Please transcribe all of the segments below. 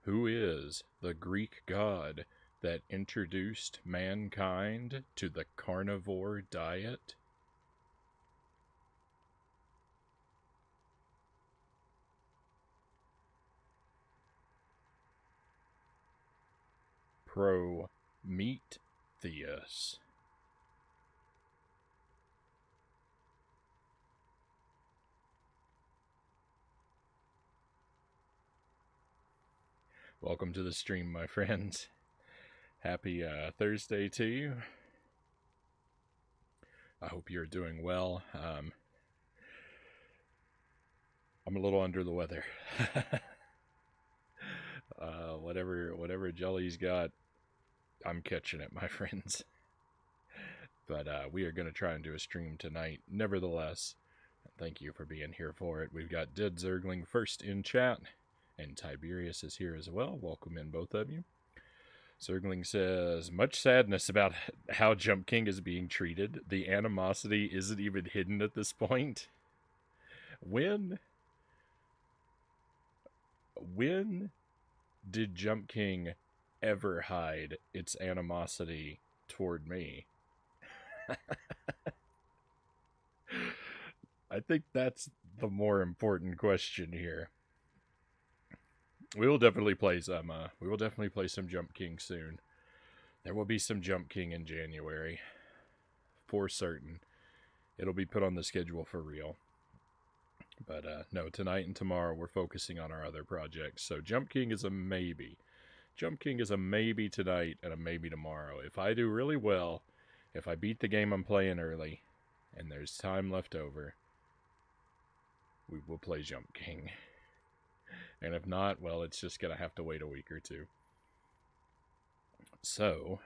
Who is the Greek god that introduced mankind to the carnivore diet? Prometheus. Welcome to the stream, my friends. Happy Thursday to you. I hope you're doing well. I'm a little under the weather. Whatever Jelly's got, I'm catching it, my friends. But we are going to try and do a stream tonight. Nevertheless, thank you for being here for it. We've got Dead Zergling first in chat, and Tiberius is here as well. Welcome in, both of you. Zergling says, much sadness about how Jump King is being treated. The animosity isn't even hidden at this point. When did Jump King ever hide its animosity toward me? I think that's the more important question here. We will definitely play some. Jump King soon. There will be some Jump King in January, for certain. It'll be put on the schedule for real. But no, tonight and tomorrow we're focusing on our other projects. So Jump King is a maybe. Jump King is a maybe tonight and a maybe tomorrow. If I do really well, if I beat the game I'm playing early, and there's time left over, we will play Jump King. And if not, well, it's just going to have to wait a week or two. So,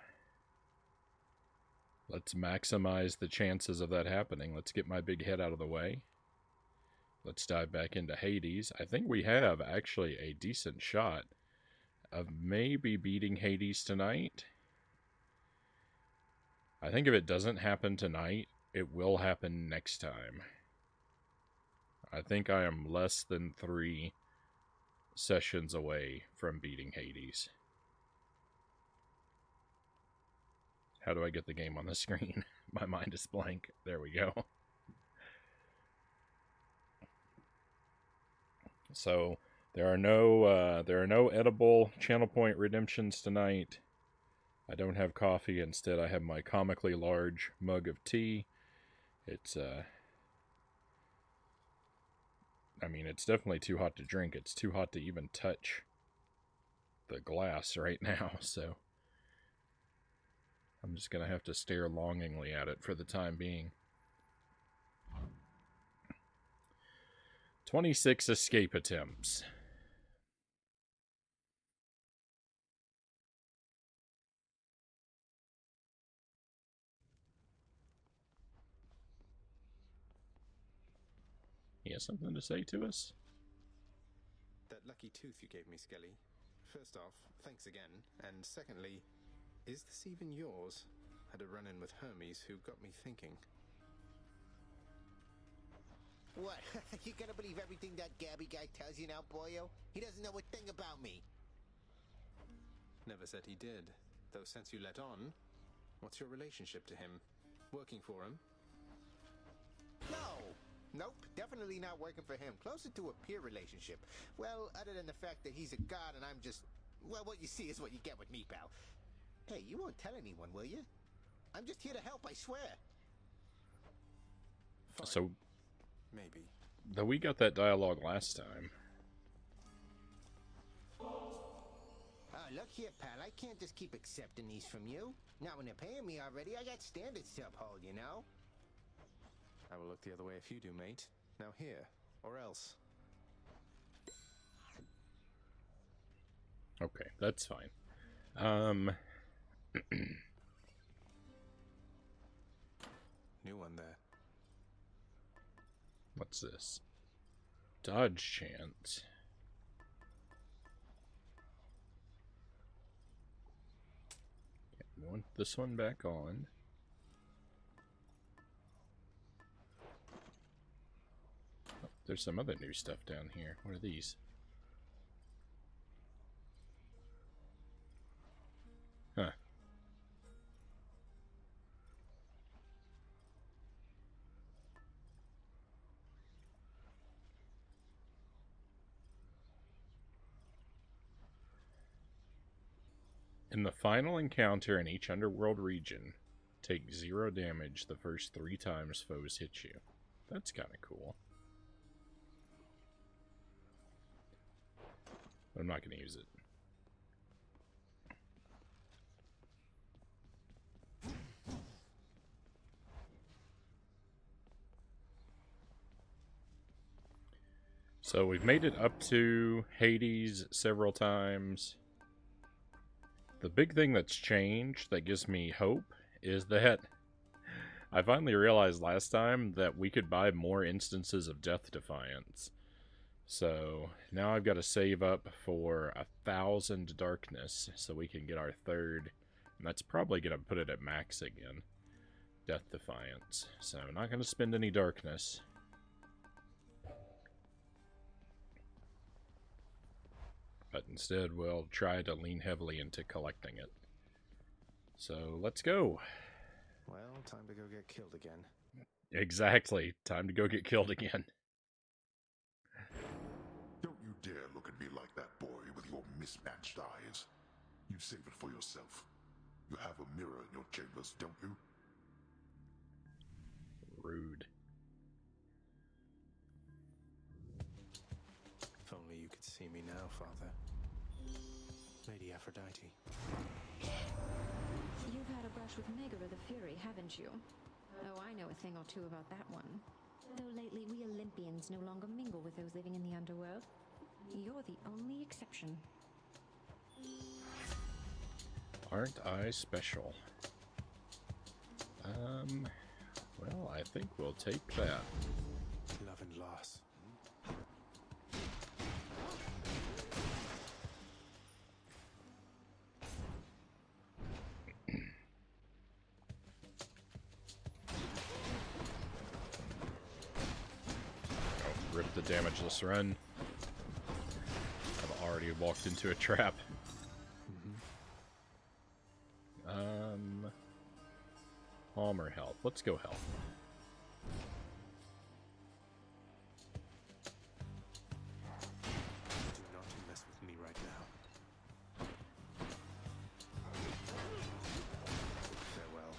let's maximize the chances of that happening. Let's get my big head out of the way. Let's dive back into Hades. I think we have actually a decent shot of maybe beating Hades tonight. I think if it doesn't happen tonight, it will happen next time. I think I am less than 3 sessions away from beating Hades. How do I get the game on the screen? My mind is blank. There we go. So there are no edible channel point redemptions tonight. I don't have coffee. Instead, I have my comically large mug of tea. It's it's definitely too hot to drink. It's too hot to even touch the glass right now, so I'm just going to have to stare longingly at it for the time being. 26 escape attempts. He has something to say to us? That lucky tooth you gave me, Skelly. First off, thanks again. And secondly, is this even yours? Had a run-in with Hermes who got me thinking. What? You gonna believe everything that Gabby guy tells you now, boyo? He doesn't know a thing about me. Never said he did. Though since you let on, what's your relationship to him? Working for him? No! Nope, definitely not working for him. Closer to a peer relationship. Well, other than the fact that he's a god and I'm just... Well, what you see is what you get with me, pal. Hey, you won't tell anyone, will you? I'm just here to help, I swear. Fine. So, maybe. Though we got that dialogue last time. Oh, look here, pal. I can't just keep accepting these from you. Now, when they're paying me already, I got standards to uphold, you know? I will look the other way if you do, mate. Now here, or else. Okay, that's fine. New one there. What's this? Dodge chance. Okay, we want this one back on. Oh, there's some other new stuff down here. What are these? In the final encounter in each underworld region, take 0 damage the first 3 times foes hit you. That's kind of cool. I'm not going to use it. So we've made it up to Hades several times. The big thing that's changed that gives me hope is that I finally realized last time that we could buy more instances of Death Defiance. So now I've got to save up for 1,000 darkness so we can get our third. And that's probably going to put it at max again. Death Defiance. So I'm not going to spend any darkness. But instead we'll try to lean heavily into collecting it. So let's go. Well, time to go get killed again. Exactly. Time to go get killed again. Don't you dare look at me like that, boy, with your mismatched eyes. You save it for yourself. You have a mirror in your chambers, don't you? Rude. If only you could see me now, Father. Lady Aphrodite. You've had a brush with Megara the Fury, haven't you? Oh, I know a thing or two about that one. Though lately we Olympians no longer mingle with those living in the underworld. You're the only exception. Aren't I special? Well, I think we'll take that. Love and loss. Rip the damageless run. I've already walked into a trap. Palm or health? Let's go health. Do not mess with me right now. Farewell.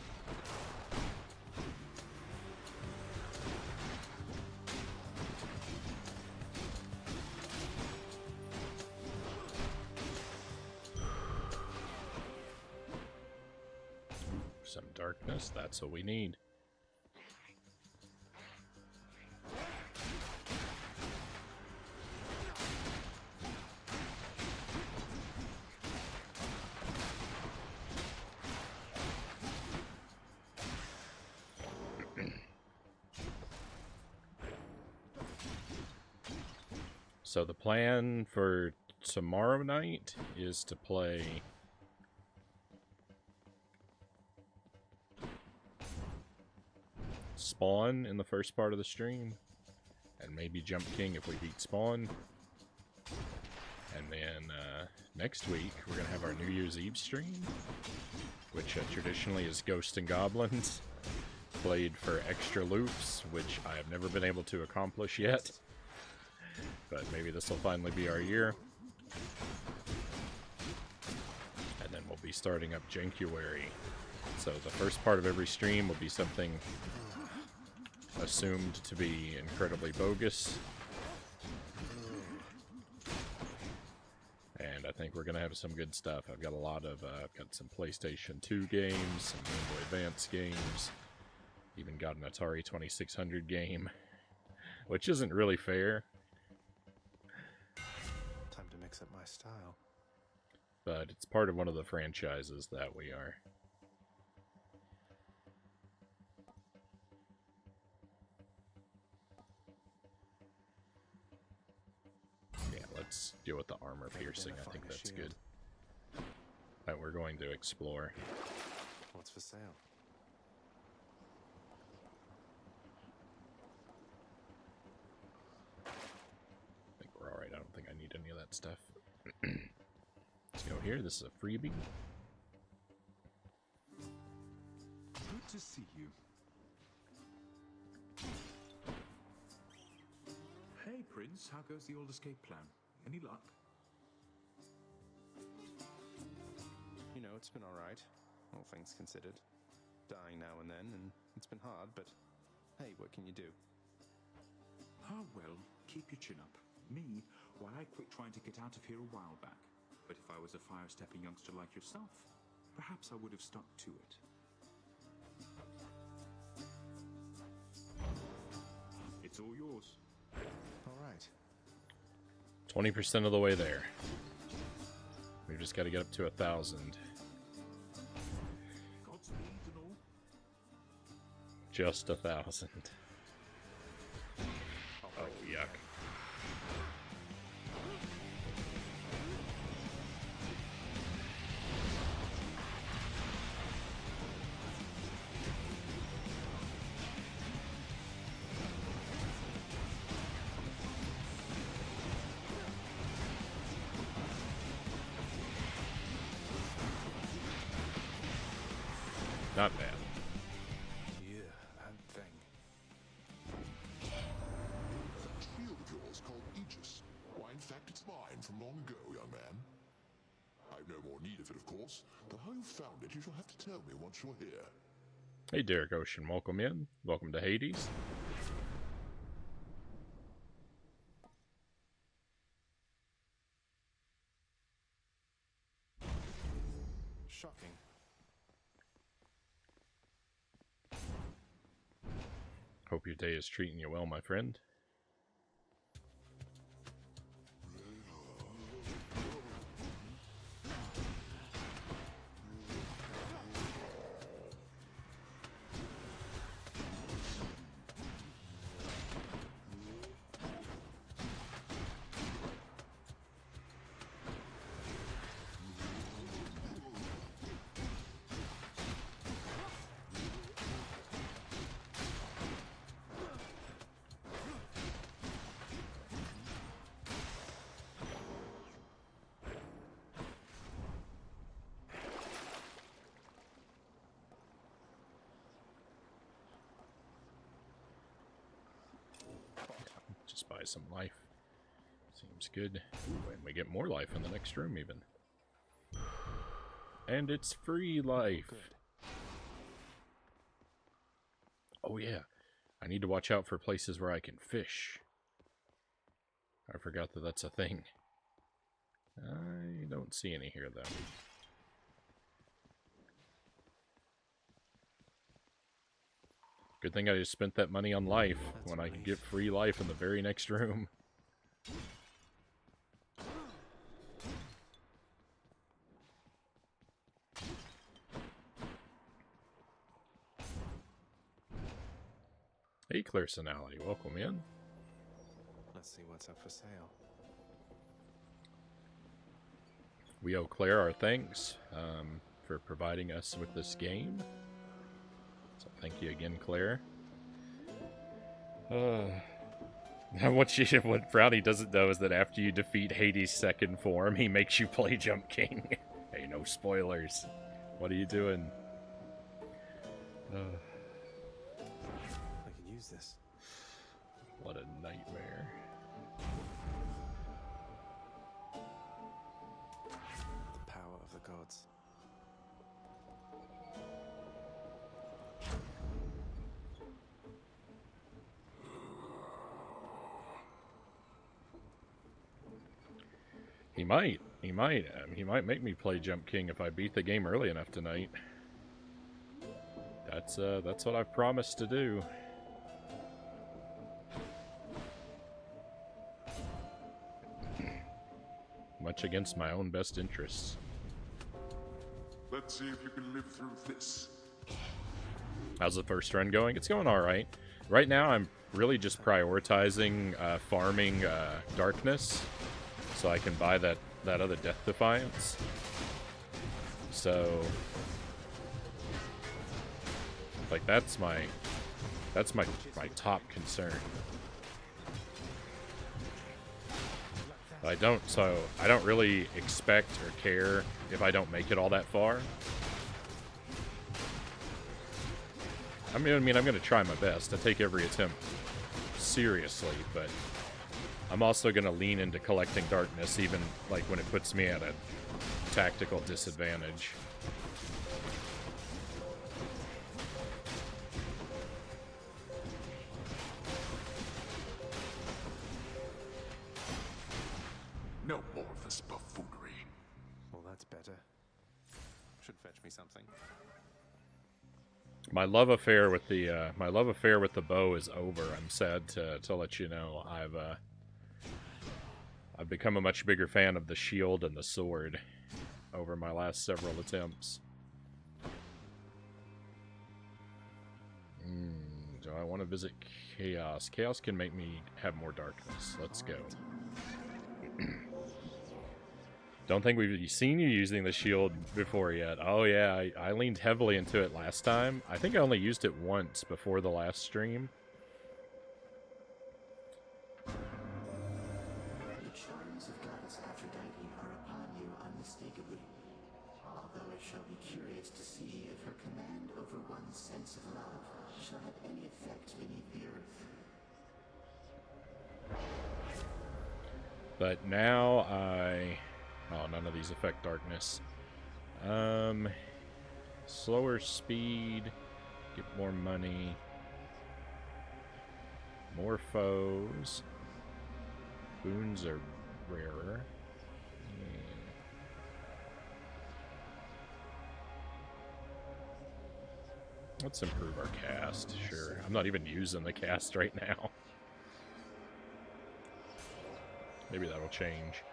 Some darkness, that's what we need. So the plan for tomorrow night is to play Spawn in the first part of the stream, and maybe Jump King if we beat Spawn. And then next week we're gonna have our New Year's Eve stream, which traditionally is Ghosts and Goblins, played for extra loops, which I have never been able to accomplish yet. But maybe this will finally be our year. And then we'll be starting up Jankuary. So the first part of every stream will be something assumed to be incredibly bogus. And I think we're going to have some good stuff. I've got a lot of, I've got some PlayStation 2 games, some Game Boy Advance games, even got an Atari 2600 game, which isn't really fair. Time to mix up my style. But it's part of one of the franchises that we are. Yeah, let's deal with the armor piercing. I think that's good. That we're going to explore. What's for sale? I think we're alright. I don't think I need any of that stuff. Let's go here. This is a freebie. Good to see you. Hey, Prince, how goes the old escape plan? Any luck? You know, it's been alright, all things considered. Dying now and then, and it's been hard, but hey, what can you do? Ah, well, keep your chin up. Me, why, I quit trying to get out of here a while back. But if I was a fire-stepping youngster like yourself, perhaps I would have stuck to it. It's all yours. Alright. 20% of the way there. We've just got to get up to 1,000. Godspeed and all. Just 1,000. Oh, yuck. Not bad. Yeah, that thing. That shield of yours called Aegis. Why, in fact, it's mine from long ago, young man. I've no more need of it, of course, but how you found it you shall have to tell me once you're here. Hey, Derek Ocean, welcome in. Welcome to Hades. Shocking. Hope your day is treating you well, my friend. Just buy some life. Seems good. Ooh, and we get more life in the next room even. And it's free life. Oh yeah. I need to watch out for places where I can fish. I forgot that that's a thing. I don't see any here though. Good thing I just spent that money on life when I could get free life in the very next room. Hey, Clairsenality, welcome in. Let's see what's up for sale. We owe Claire our thanks for providing us with this game. So thank you again, Claire. What Frownie doesn't know is that after you defeat Hades' second form, he makes you play Jump King. Hey, no spoilers. What are you doing? I could use this. What a nightmare. The power of the gods. He might. He might make me play Jump King if I beat the game early enough tonight. That's what I've promised to do. Much against my own best interests. Let's see if you can live through this. How's the first run going? It's going alright. Right now I'm really just prioritizing farming darkness so I can buy that other Death Defiance. So like that's my top concern. I don't really expect or care if I don't make it all that far. I mean, I'm going to try my best. I take every attempt seriously, but I'm also going to lean into collecting darkness, even like when it puts me at a tactical disadvantage. No more of this buffoonery. Well, that's better. Should fetch me something. My love affair with the bow is over. I'm sad to let you know. I've become a much bigger fan of the shield and the sword over my last several attempts. Do I want to visit Chaos? Chaos can make me have more darkness. Let's go. Don't think we've seen you using the shield before yet. Oh yeah, I leaned heavily into it last time. I think I only used it once before the last stream. The charms of Goddess Aphrodite are upon you unmistakably. Although I shall be curious to see if her command over one's sense of love shall have any effect beneath the earth. But now oh, none of these affect darkness. Slower speed, get more money, more foes. Boons are rarer. Let's improve our cast, sure. I'm not even using the cast right now. Maybe that'll change.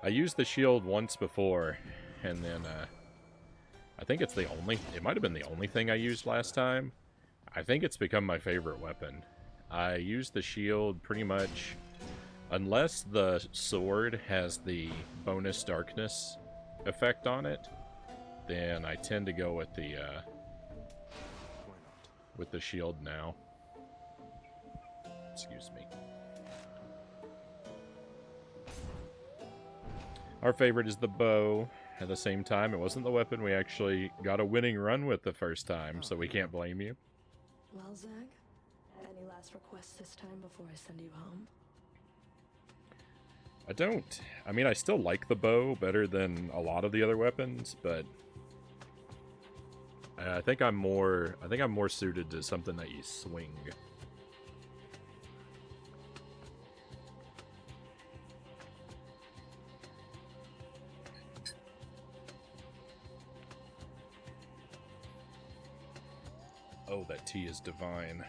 I used the shield once before, and then, I think it's it might have been the only thing I used last time. I think it's become my favorite weapon. I use the shield pretty much, unless the sword has the bonus darkness effect on it, then I tend to go with the, shield now. Excuse me. Our favorite is the bow. At the same time, it wasn't the weapon we actually got a winning run with the first time, so we can't blame you. Well, Zach, any last requests this time before I send you home? I don't. I mean, I still like the bow better than a lot of the other weapons, but I think I'm more suited to something that you swing. Oh, that tea is divine.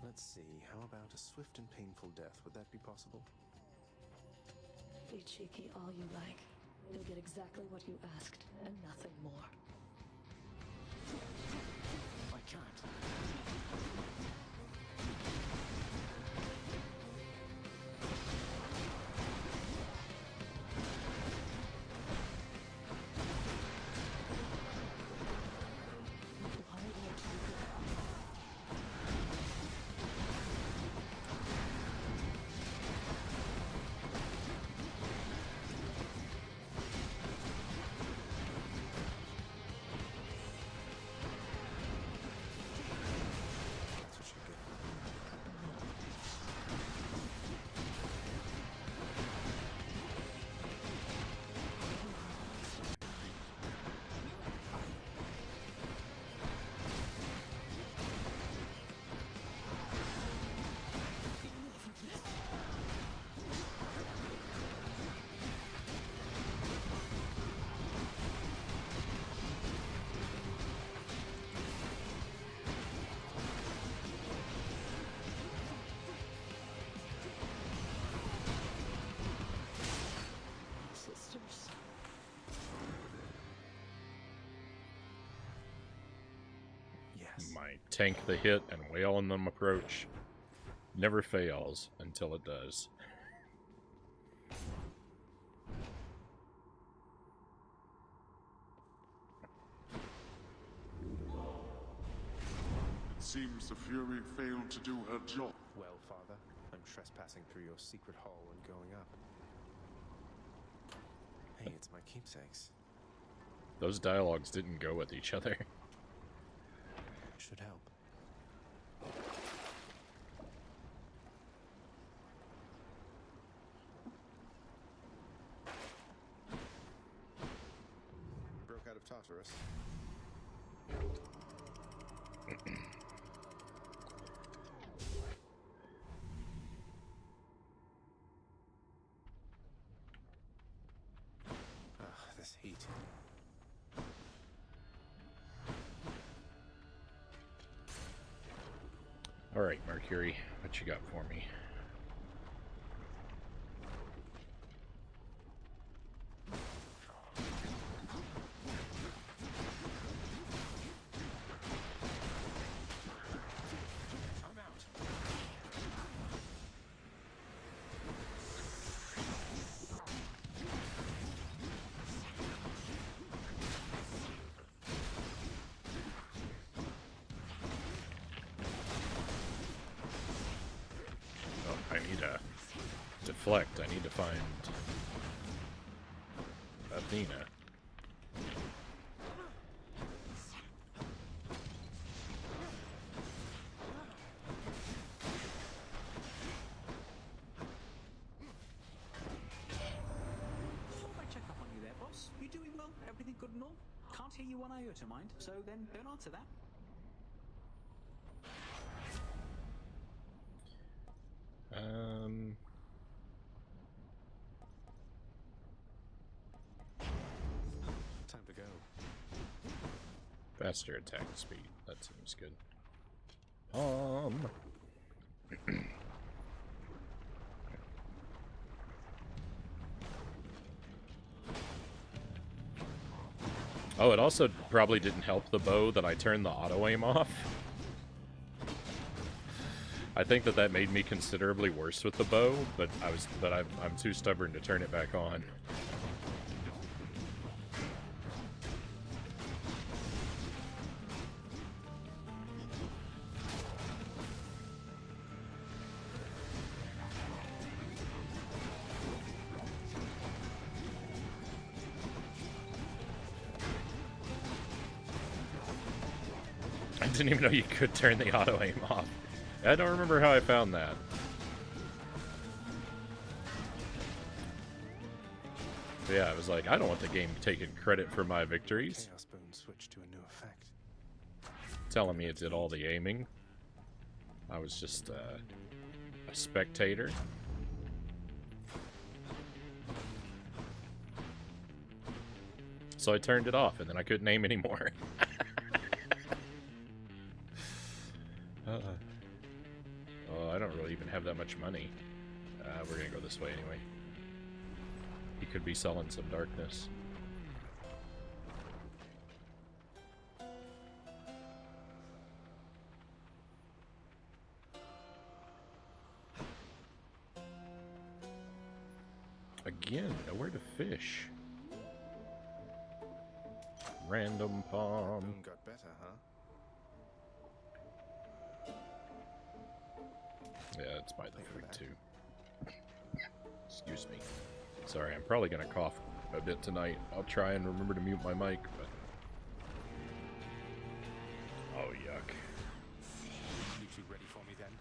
Let's see, how about a swift and painful death? Would that be possible? Be cheeky all you like. You'll get exactly what you asked, and nothing more. I can't. Why won't you go? That's what you get. Sisters. Yes. My tank the hit and wail on them approach never fails until it does. It seems the Fury failed to do her job. Well, Father, I'm trespassing through your secret hall and going up. Hey, it's my keepsakes. Those dialogues didn't go with each other. Should help. of Tartarus. This heat. Alright, Mercury, what you got for me? I need a deflect. I need to find Athena. Thought I'd check up on you there, boss. You doing well? Everything good and all? Can't hear you one iota, mind. So then, don't answer that. Time to go. Faster attack speed. That seems good. Oh, it also probably didn't help the bow that I turned the auto-aim off. I think that made me considerably worse with the bow, but I'm too stubborn to turn it back on. I didn't even know you could turn the auto-aim off. I don't remember how I found that. But yeah, I was like, I don't want the game taking credit for my victories. Chaos Bone switched to a new effect. Telling me it did all the aiming. I was just a spectator. So I turned it off, and then I couldn't aim anymore. Oh, I don't really even have that much money. We're gonna go this way anyway. He could be selling some darkness. Again, nowhere to fish. Random palm. Moon got better, huh? Yeah, it's by the food too. Excuse me. Sorry, I'm probably gonna cough a bit tonight. I'll try and remember to mute my mic, but... Oh, yuck. You two ready for me then?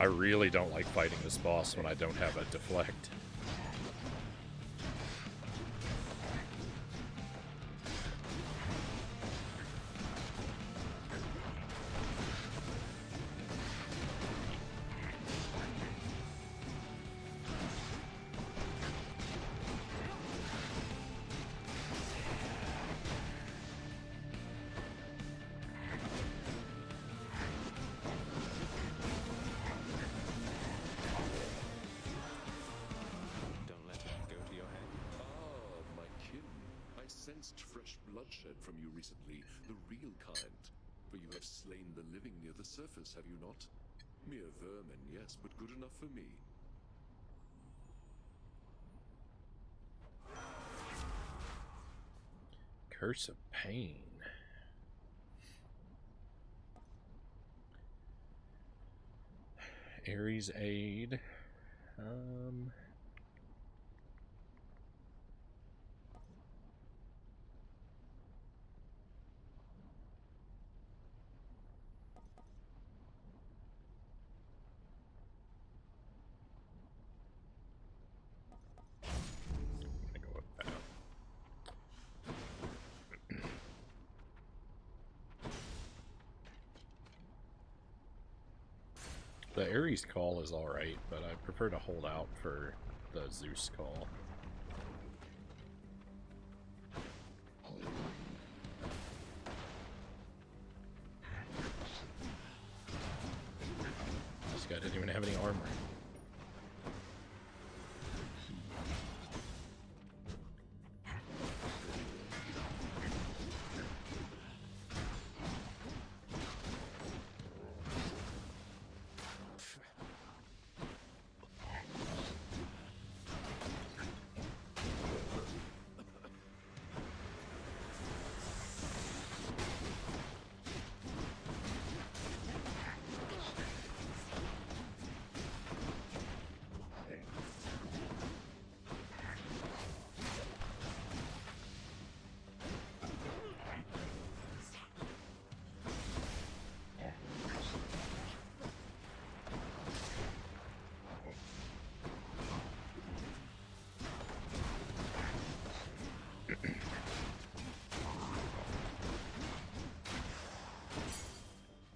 I really don't like fighting this boss when I don't have a deflect. Don't let it go to your head. Ah, my kin. I sensed fresh bloodshed from you recently, the real kind. For you have slain the living near the surface, have you not? Mere vermin, yes, but good enough for me. Curse of Pain. Ares Aid. The Ares call is alright, but I prefer to hold out for the Zeus call. This guy didn't even have any armor.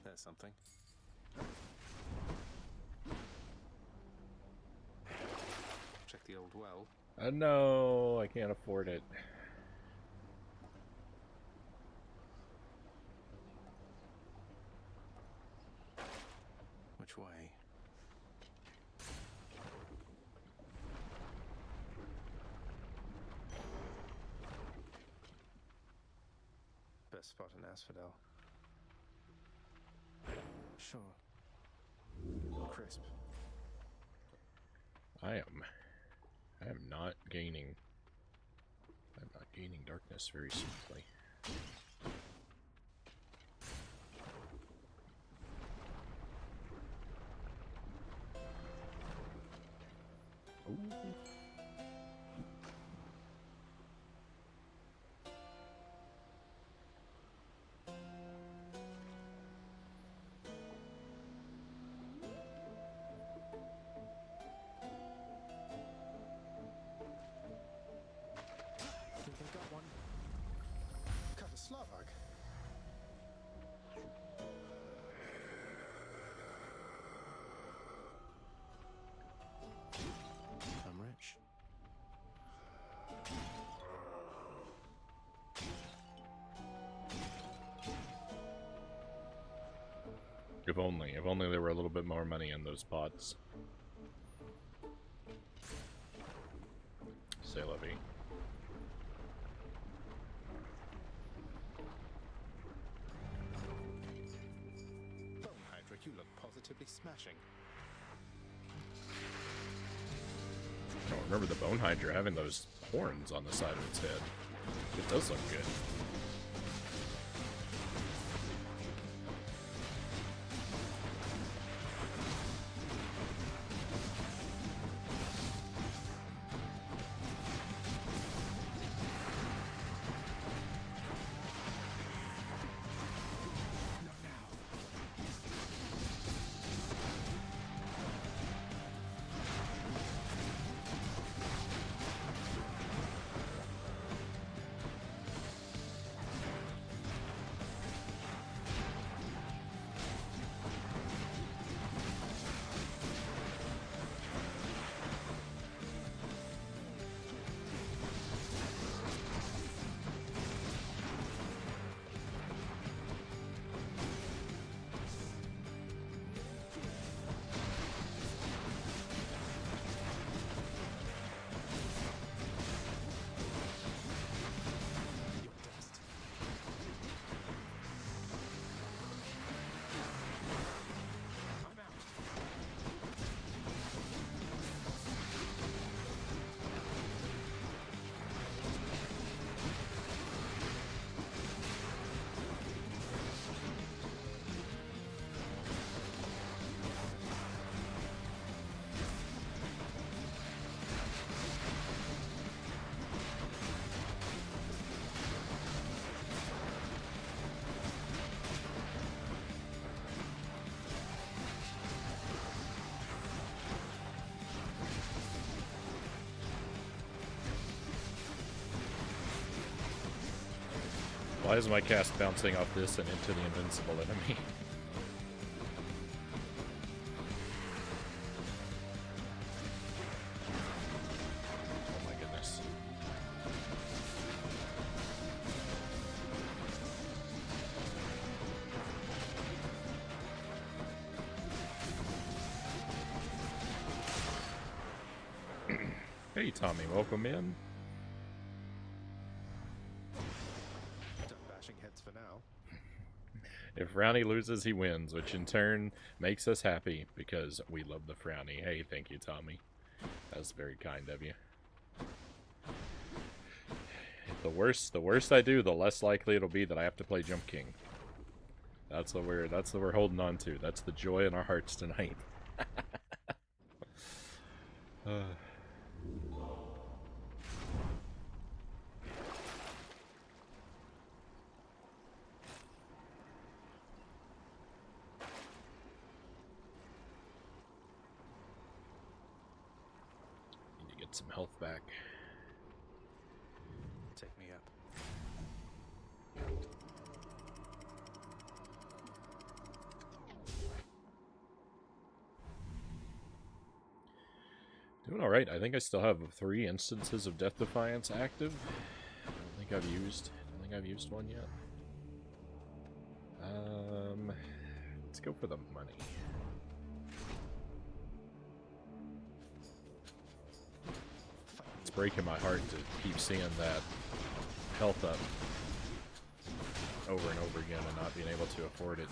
There's something. Check the old well. No, I can't afford it. Which way? Best spot in Asphodel. Sure. Crisp. I am not gaining. I'm not gaining darkness very simply. Ooh. Think I got one. Cut a Slovak. I'm rich. If only there were a little bit more money in those pots. C'est la vie. Bone Hydra, you look positively smashing. Oh, remember the Bone Hydra having those horns on the side of its head. It does look good. Why is my cast bouncing off this and into the invincible enemy? Hey, Tommy, welcome in. Done bashing heads for now. If Frownie loses, he wins, which in turn makes us happy because we love the Frownie. Hey, thank you, Tommy. That's very kind of you. The worse I do, the less likely it'll be that I have to play Jump King. That's what we're holding on to. That's the joy in our hearts tonight. Need to get some health back. Take me up. Doing all right. I think I still have 3 instances of Death Defiance active. I don't think I've used one yet. Let's go for the money. It's breaking my heart to keep seeing that health up over and over again and not being able to afford it.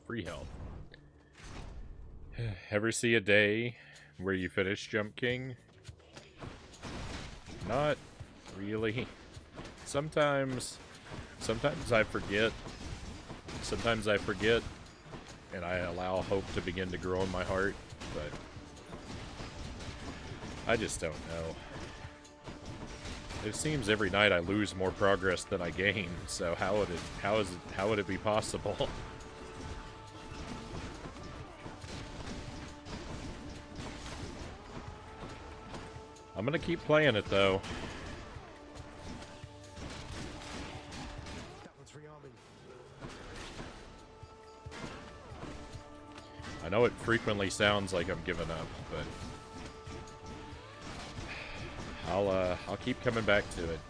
Free health. Ever see a day where you finish Jump King? Not really. Sometimes I forget. Sometimes I forget, and I allow hope to begin to grow in my heart, but I just don't know. It seems every night I lose more progress than I gain, so how would it be possible? I'm gonna keep playing it though. That one's rearming. I know it frequently sounds like I'm giving up, but I'll keep coming back to it.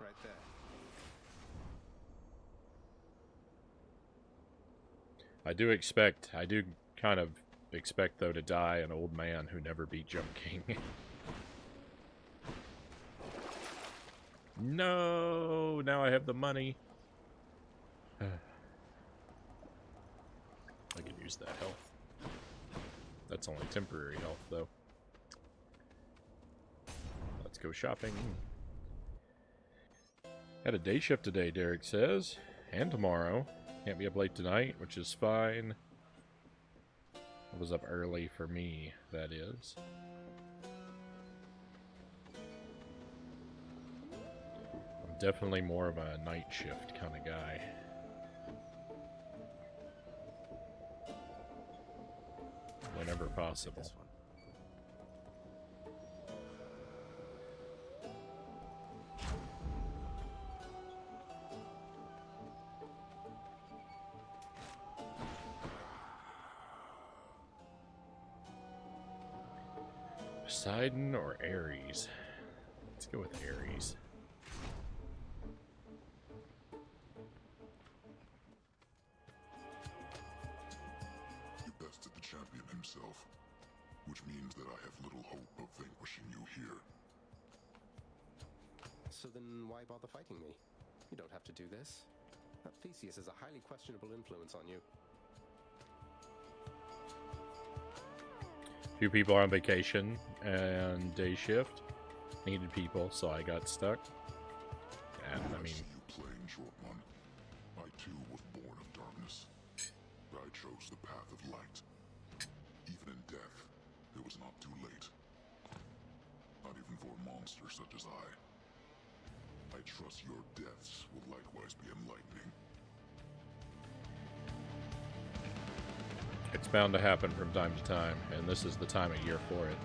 Right there. I do kind of expect though to die an old man who never beat Jump King. No, now I have the money. I could use that health. That's only temporary health though. Let's go shopping. Had a day shift today, Derek says, and tomorrow. Can't be up late tonight, which is fine. I was up early for me, that is. I'm definitely more of a night shift kind of guy. Whenever possible. This one. Poseidon or Ares? Let's go with Ares. You bested the champion himself, which means that I have little hope of vanquishing you here. So then why bother fighting me? You don't have to do this. That Theseus has a highly questionable influence on you. Few people are on vacation and day shift. Needed people, so I got stuck. And I mean, see you playing, short one. I too was born of darkness. But I chose the path of light. Even in death, it was not too late. Not even for a monster such as I. I trust your deaths will likewise be enlightening. it's bound to happen from time to time, and this is the time of year for it.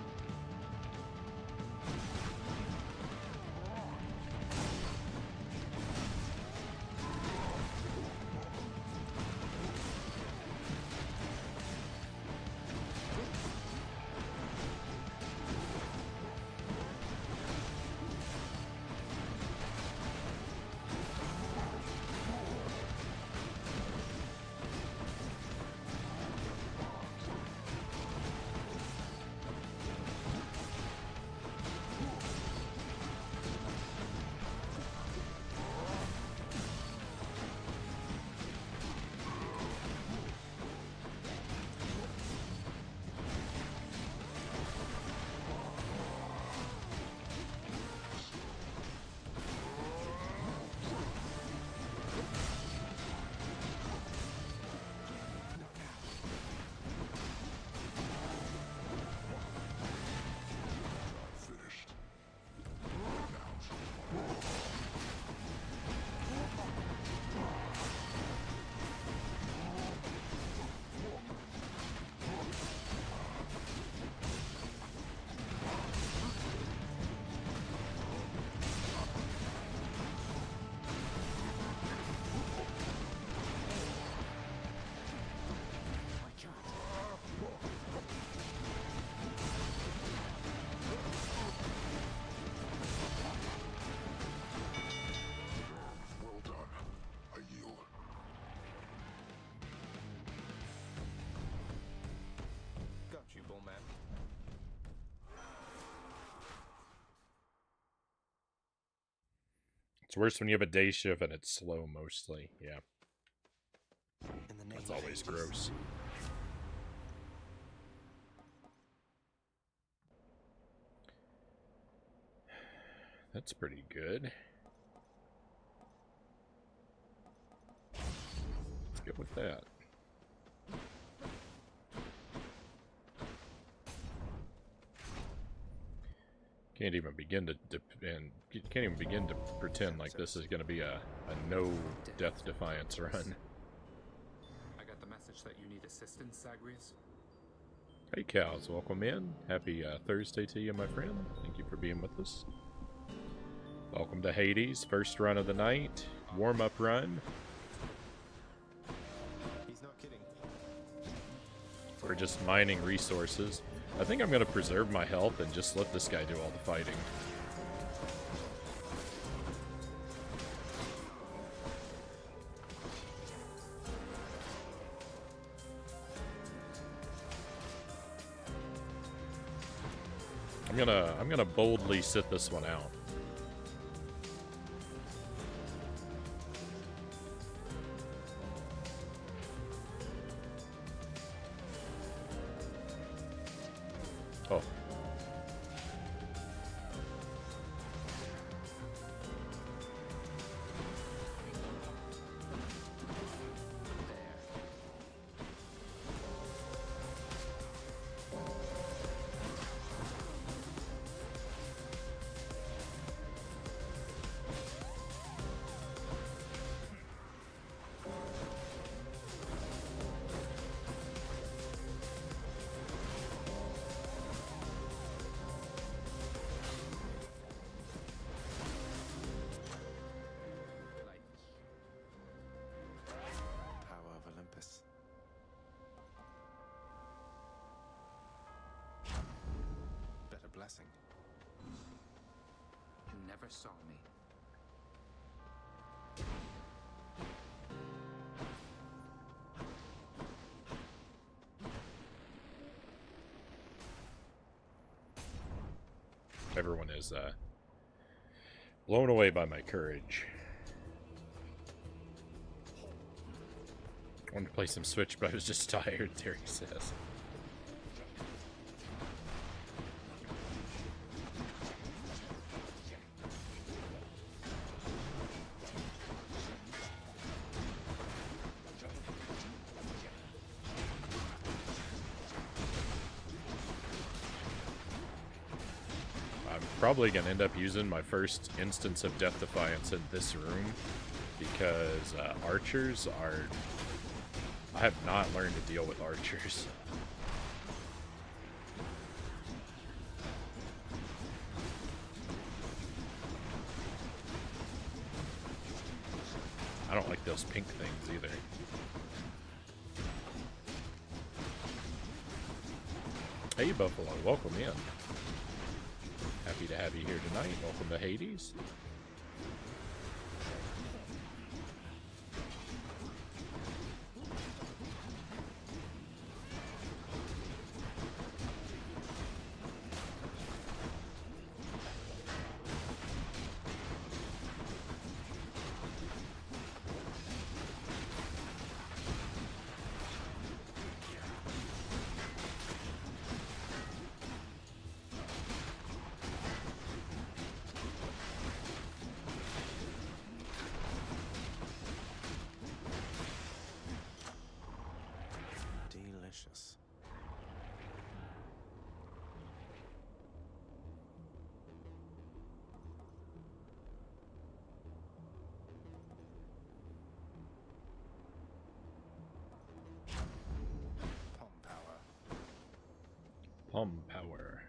Finished. Well done. I yield. Got you, Bullman. It's worse when you have a day shift and it's slow mostly. Yeah, In the name that's of always Hades. gross. That's pretty good. Let's go with that. Can't even begin to can't even begin to pretend like this is going to be a no death defiance run. I got the message that you need assistance, Zagreus. Hey cows, welcome in. Happy Thursday to you, my friend. Thank you for being with us. Welcome to Hades, first run of the night, warm-up run. He's not kidding. We're just mining resources. I think I'm going to preserve my health and just let this guy do all the fighting. I'm gonna boldly sit this one out. Oh. Power of Olympus. Better blessing. You never saw me. Everyone is blown away by my courage. I wanted to play some Switch, but I was just tired, Terry says. probably going to end up using my first instance of Death Defiance in this room, because archers are... I have not learned to deal with archers. I don't like those pink things either. Hey Buffalo, welcome in. Happy to have you here tonight. Welcome to Hades. Delicious. Palm power. Palm power.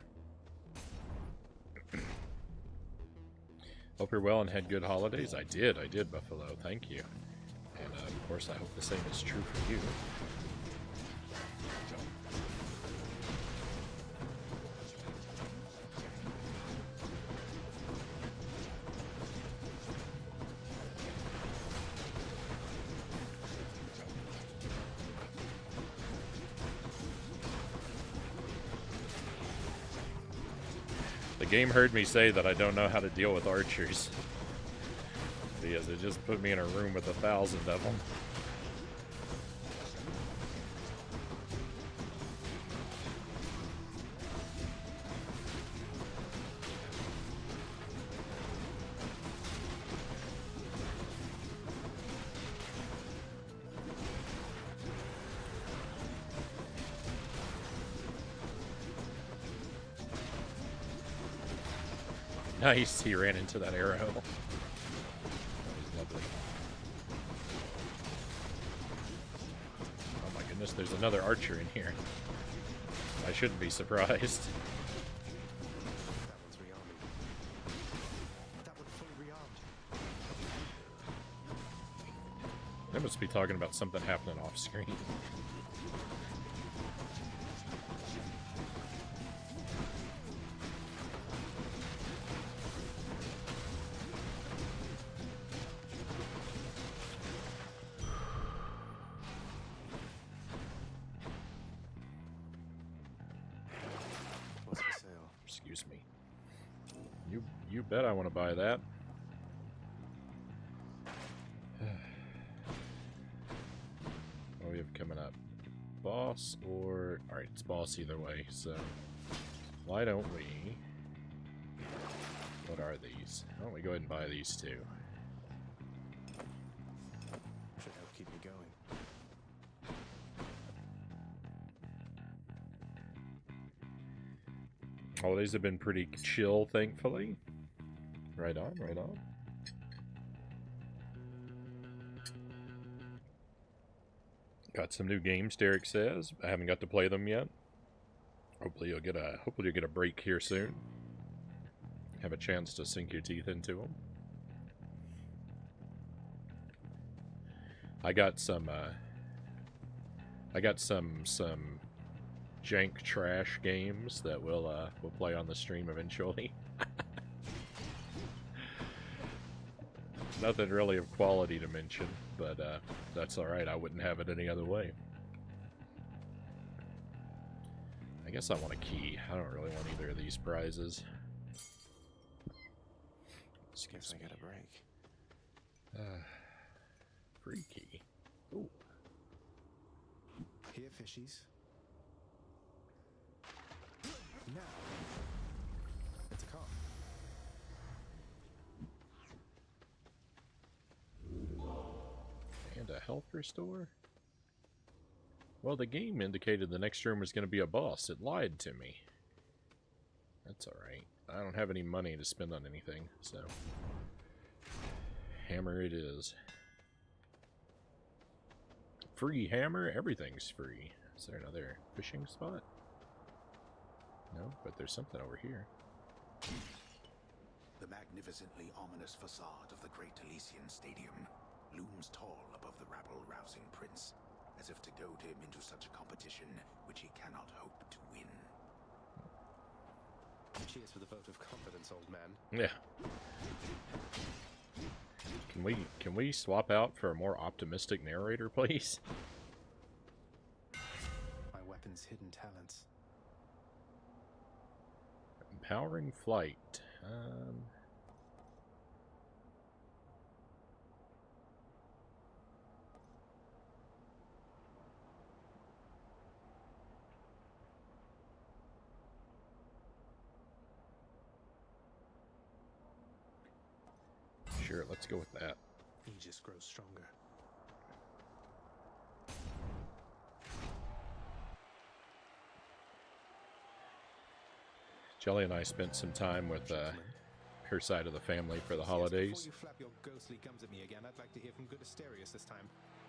Hope you're well and had good holidays. I did, Buffalo. Thank you. And of course, I hope the same is true for you. The game heard me say that I don't know how to deal with archers, because it just put me in a room with 1,000 of them. Nice, he ran into that arrow. That was lovely. Oh my goodness, there's another archer in here. I shouldn't be surprised. That one's rearming. That one fully rearmed. They must be talking about something happening off screen. What's for sale? Excuse me. You bet I want to buy that. What do we have coming up? Boss or... Alright, it's boss either way, so... Why don't we... What are these? Why don't we go ahead and buy these two? Should help keep me going. Holidays have been pretty chill, thankfully. Right on, right on. Got some new games, Derek says. I haven't got to play them yet. Hopefully you'll get a break here soon. Have a chance to sink your teeth into them. I got some jank trash games that we'll play on the stream eventually. Nothing really of quality to mention, but that's alright. I wouldn't have it any other way. I guess I want a key. I don't really want either of these prizes. Guess I get a break. Free key. Ooh. Here, fishies. Now. It's a car. And a health restore? Well, the game indicated the next room was going to be a boss. It lied to me. That's alright. I don't have any money to spend on anything, so hammer it is. Free hammer? Everything's free. Is there another fishing spot? No, but there's something over here. The magnificently ominous facade of the Great Elysian Stadium looms tall above the rabble-rousing prince, as if to goad him into such a competition which he cannot hope to win. Cheers for the vote of confidence, old man. Yeah. Can we swap out for a more optimistic narrator, please? My weapon's hidden talents. Empowering flight. Sure, let's go with that. Aegis grows stronger. Jelly and I spent some time with her side of the family for the holidays. Before you flap your ghostly gums at me again, I'd like to hear from good Asterius this time.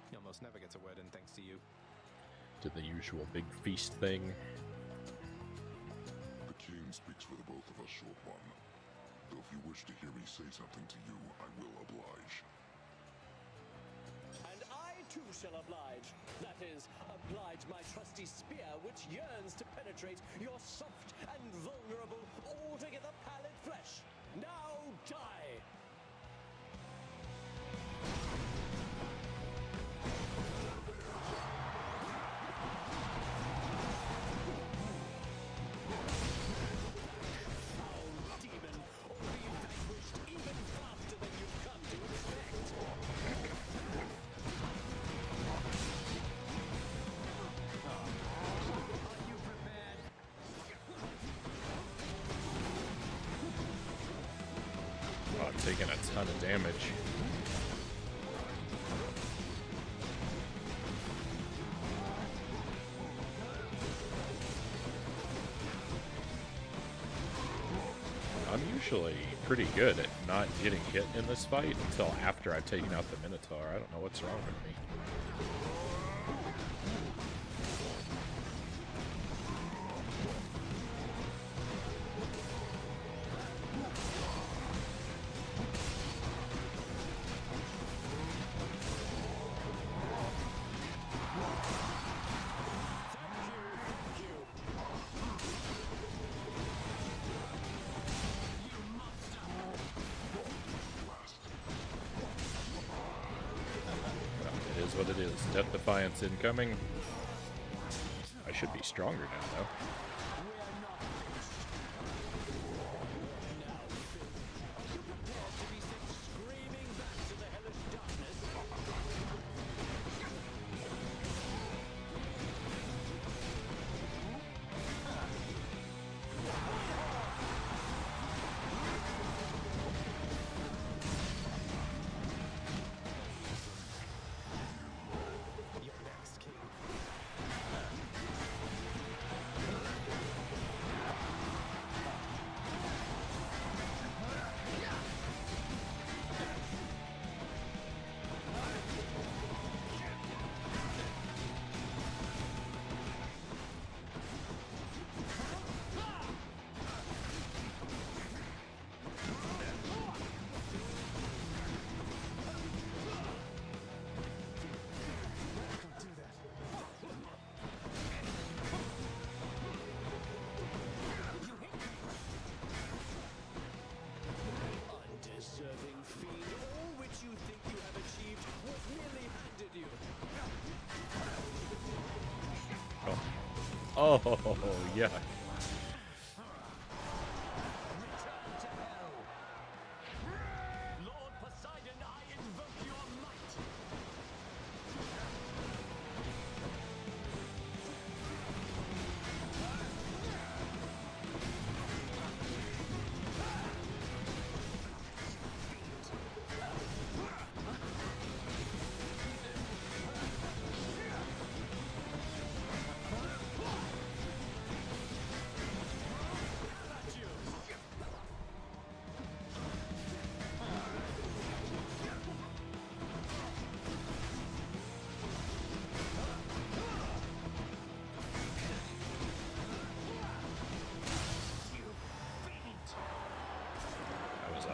He almost never gets a word in thanks to you. Did the usual big feast thing. The king speaks for the both of us, short one. Though if you wish to hear me say something to you, I will oblige. And I too shall oblige. That is, oblige my trusty spear, which yearns to penetrate your soft and vulnerable, altogether pallid flesh. Now die! Taking a ton of damage. I'm usually pretty good at not getting hit in this fight until after I've taken out the Minotaur. I don't know what's wrong with me. What it is. Death Defiance incoming. I should be stronger now, though. Oh, yeah. Lord Poseidon, I invoke your might!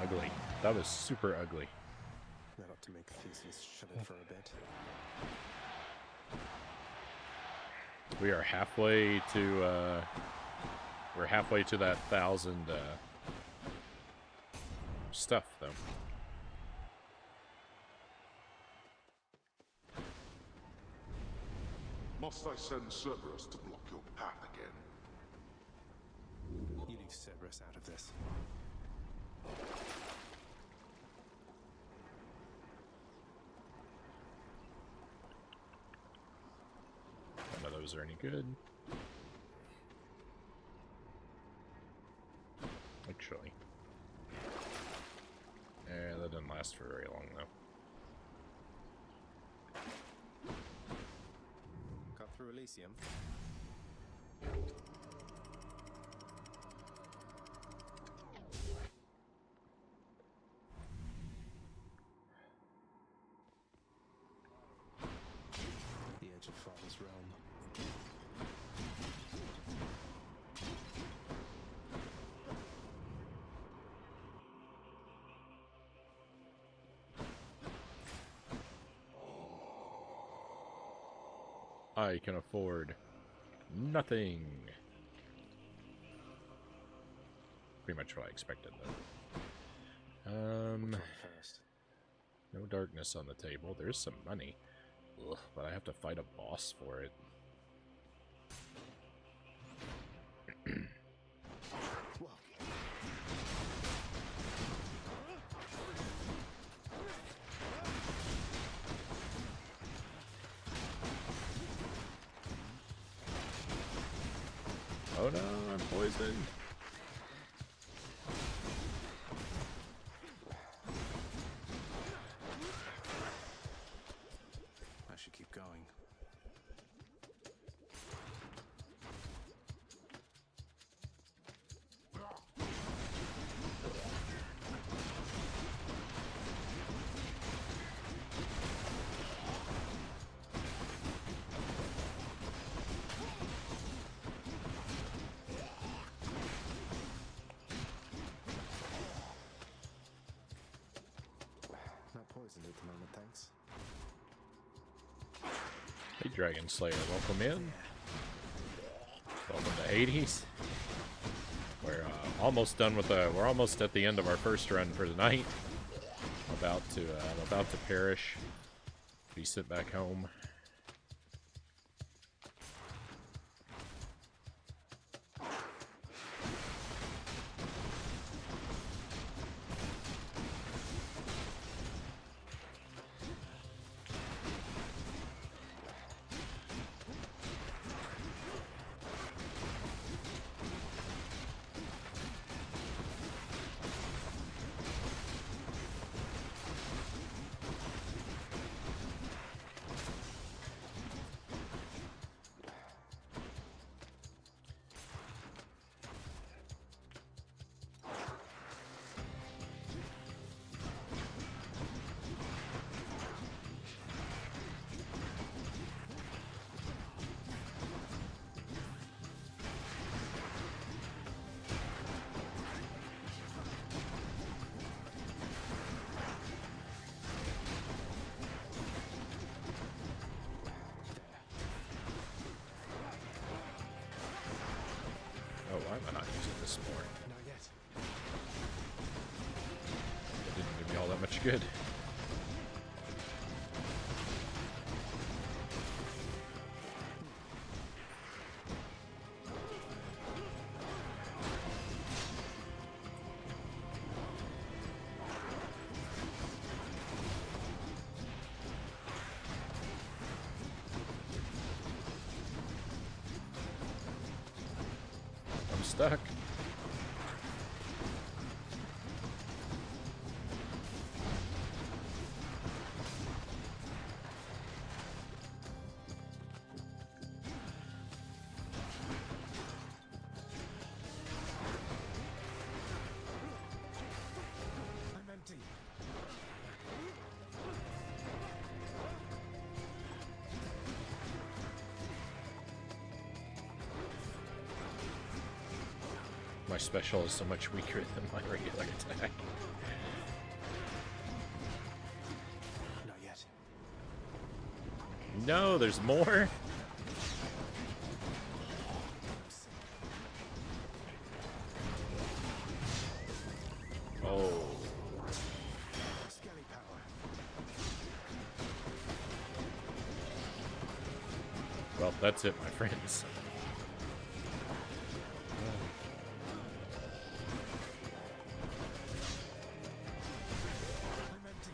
ugly. That was super ugly. That ought to make Theseus shut it for a bit. We are halfway to, we're halfway to that 1,000, stuff, though. Must I send Cerberus to block your path again? You leave Cerberus out of this. None of those are any good. Actually. That didn't last for very long, though. Cut through Elysium. The edge of Father's realm. I can afford nothing. Pretty much what I expected, though. First. No darkness on the table. There's some money. Ugh, but I have to fight a boss for it. Oh no, I'm poisoned. I should keep going. Not poisoned at the moment, thanks. Hey, Dragon Slayer, welcome in. Welcome to Hades. We're almost done with we're almost at the end of our first run for the night. I'm about to perish. Be sent back home. Oh, why am I not using this more? Not yet. It didn't do me all that much good. I'm stuck. I'm empty. my special is so much weaker than my regular attack. Not yet. No, there's more? Oh. Skelly power. Well, that's it, my friends. I'm empty.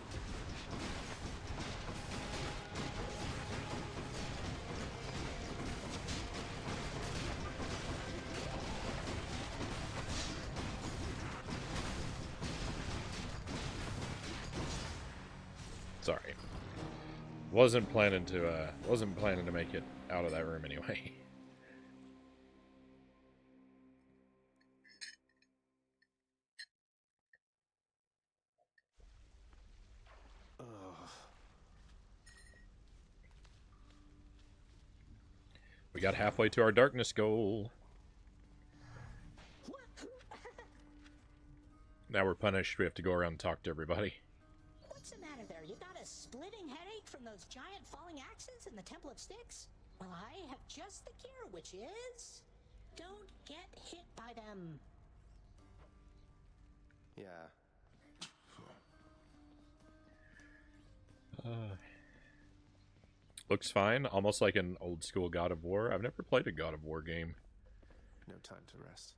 Sorry. Wasn't planning to make it out of that room anyway. Ugh. We got halfway to our darkness goal. Now we're punished. We have to go around and talk to everybody. What's the matter there? You got a splitting headache from those giant falling axes in the Temple of Styx? Well, I have just the cure, which is... don't get hit by them. Yeah. Looks fine. Almost like an old school God of War. I've never played a God of War game. No time to rest.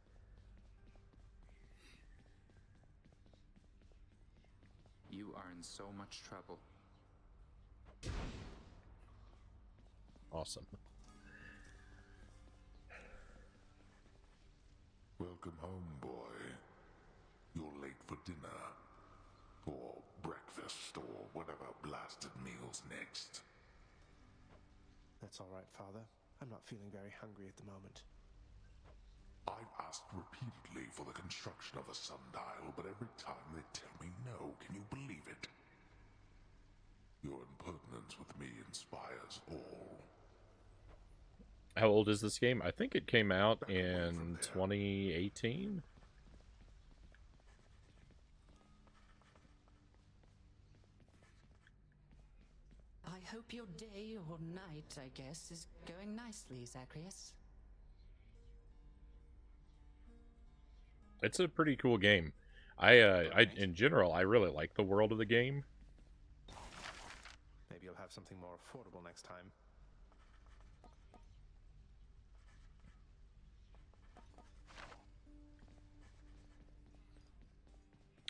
You are in so much trouble. Awesome. Welcome home, boy. You're late for dinner. Or breakfast, or whatever blasted meal's next. That's all right, Father. I'm not feeling very hungry at the moment. I've asked repeatedly for the construction of a sundial, but every time they tell me no. Can you believe it? Your impertinence with me inspires all. How old is this game? I think it came out in 2018. I hope your day or night, I guess, is going nicely, Zacharias. It's a pretty cool game. In general, I really like the world of the game. Maybe you'll have something more affordable next time.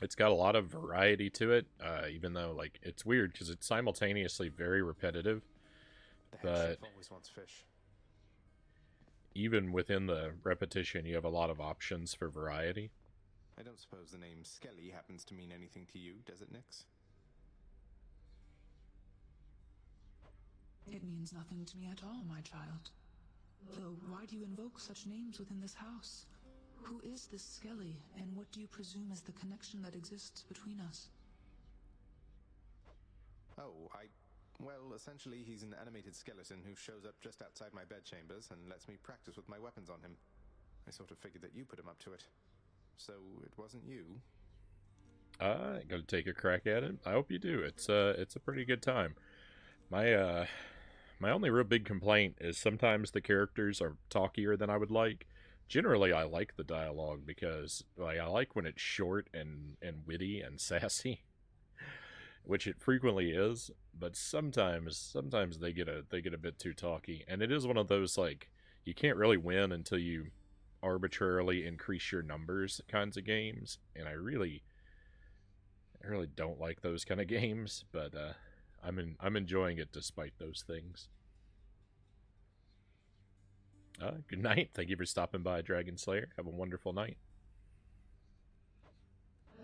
It's got a lot of variety to it, even though, like, it's weird because it's simultaneously very repetitive. The head chef always wants fish. Even within the repetition, you have a lot of options for variety. I don't suppose the name Skelly happens to mean anything to you, does it, Nix? It means nothing to me at all, my child. Though, why do you invoke such names within this house? Who is this Skelly, and what do you presume is the connection that exists between us? Oh, well, essentially he's an animated skeleton who shows up just outside my bedchambers and lets me practice with my weapons on him. I sort of figured that you put him up to it. So, it wasn't you? Gotta take a crack at it. I hope you do. It's a pretty good time. My only real big complaint is sometimes the characters are talkier than I would like. Generally, I like the dialogue because, like, I like when it's short and witty and sassy, which it frequently is. But sometimes they get a bit too talky, and it is one of those, like, you can't really win until you arbitrarily increase your numbers kinds of games, and I really don't like those kind of games. But I'm enjoying it despite those things. Good night. Thank you for stopping by, Dragon Slayer. Have a wonderful night.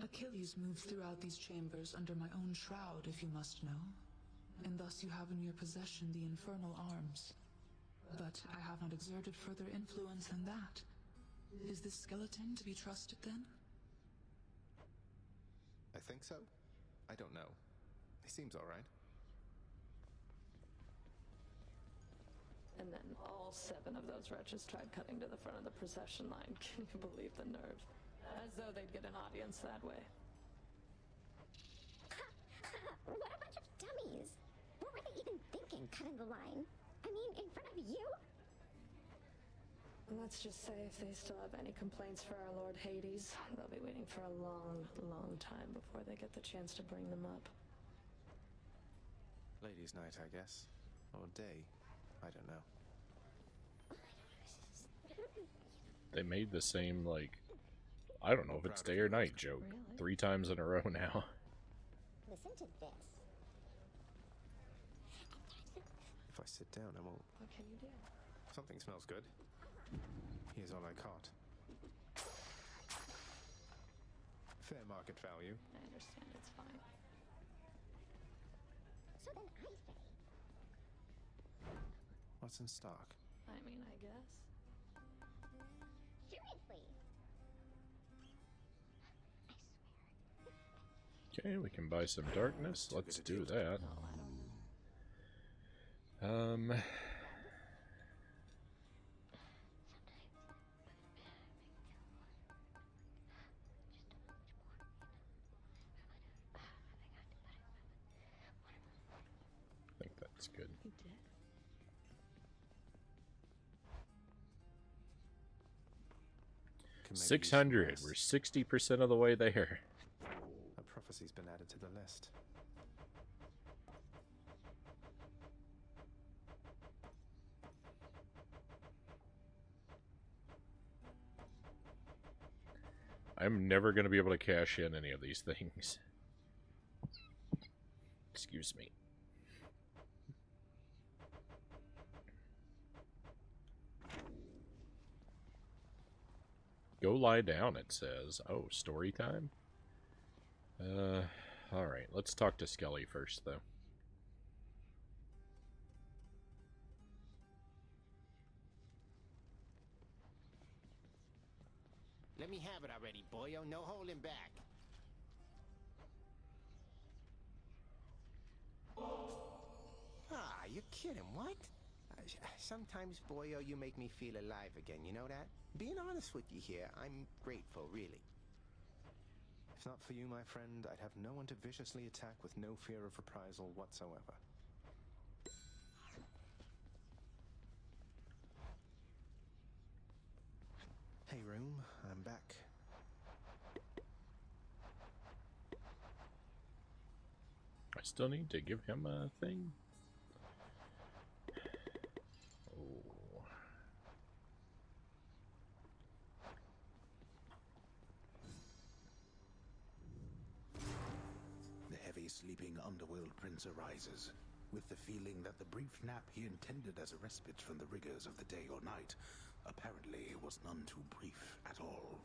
Achilles moved throughout these chambers under my own shroud, if you must know. And thus you have in your possession the infernal arms. But I have not exerted further influence than that. Is this skeleton to be trusted, then? I think so. I don't know. He seems alright. And then all 7 of those wretches tried cutting to the front of the procession line. Can you believe the nerve? As though they'd get an audience that way. What a bunch of dummies! What were they even thinking, cutting the line? I mean, in front of you? Let's just say if they still have any complaints for our Lord Hades, they'll be waiting for a long, long time before they get the chance to bring them up. Ladies' night, I guess. Or day. I don't know. They made the same, like, I don't know if it's day or night joke 3 times in a row now. Listen to this. If I sit down, I won't. What can you do? Something smells good. Here's all I caught. Fair market value. I understand, it's fine. So then I say... What's in stock? I mean, I guess. Seriously. Okay, we can buy some darkness. Let's do that. I think that's good. You did? 600. We're 60% of the way there. A prophecy's been added to the list. I'm never going to be able to cash in any of these things. Excuse me. Go lie down, it says. Oh, story time? Alright, let's talk to Skelly first, though. Let me have it already, boyo. No holding back. Ah, you're kidding. What? Sometimes, boyo, you make me feel alive again. You know that? Being honest with you here, I'm grateful, really. If not for you, my friend, I'd have no one to viciously attack with no fear of reprisal whatsoever. Hey, room, I'm back. I still need to give him a thing. Oh. The heavy sleeping underworld prince arises, with the feeling that the brief nap he intended as a respite from the rigors of the day or night apparently was none too brief at all.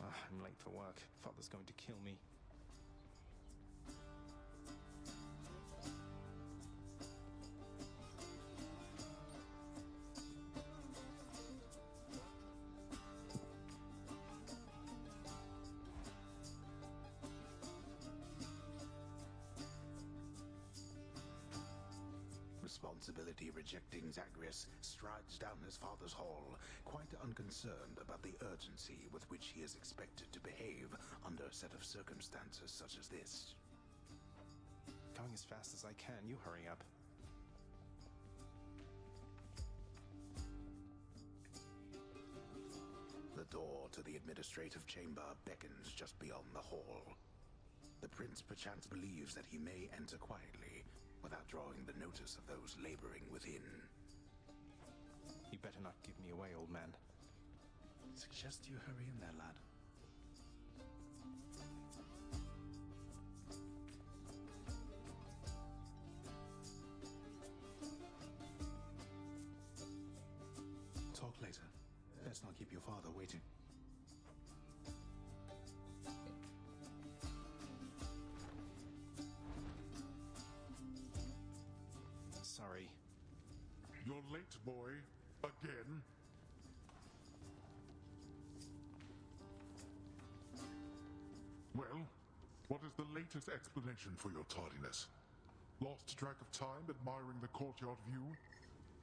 I'm late for work. Father's going to kill me. Responsibility rejecting Zagreus strides down his father's hall, quite unconcerned about the urgency with which he is expected to behave under a set of circumstances such as this. Going as fast as I can. You hurry up. The door to the administrative chamber beckons just beyond the hall. The prince perchance believes that he may enter quietly, without drawing the notice of those laboring within. You better not give me away, old man. Suggest you hurry in there, lad. Talk later. Let's not keep your father waiting. Sorry. You're late, boy. Again? Well, what is the latest explanation for your tardiness? Lost track of time admiring the courtyard view?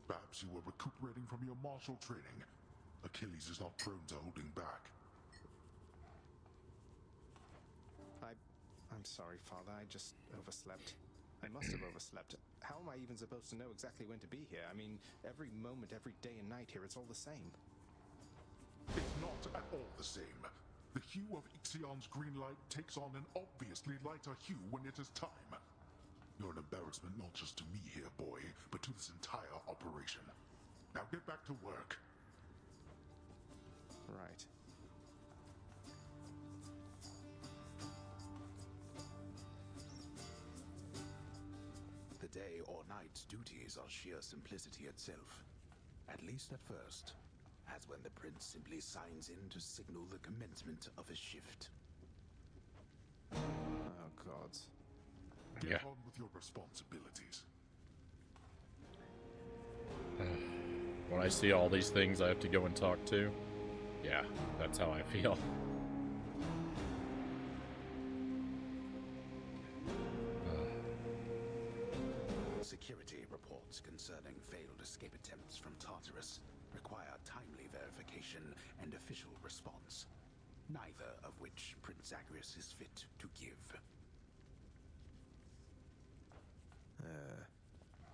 Perhaps you were recuperating from your martial training. Achilles is not prone to holding back. I'm sorry, Father. I just overslept. I must have overslept. How am I even supposed to know exactly when to be here? I mean, every moment, every day and night here, it's all the same. It's not at all the same. The hue of Ixion's green light takes on an obviously lighter hue when it is time. You're an embarrassment not just to me here, boy, but to this entire operation. Now get back to work. Right. The day or night's duties are sheer simplicity itself. At least at first. As when the prince simply signs in to signal the commencement of a shift. Oh, gods. Get on with your responsibilities. When I see all these things I have to go and talk to, yeah, that's how I feel. Security reports concerning failed escape attempts from Tartarus require timely verification and official response, neither of which Prince Zagreus is fit to give.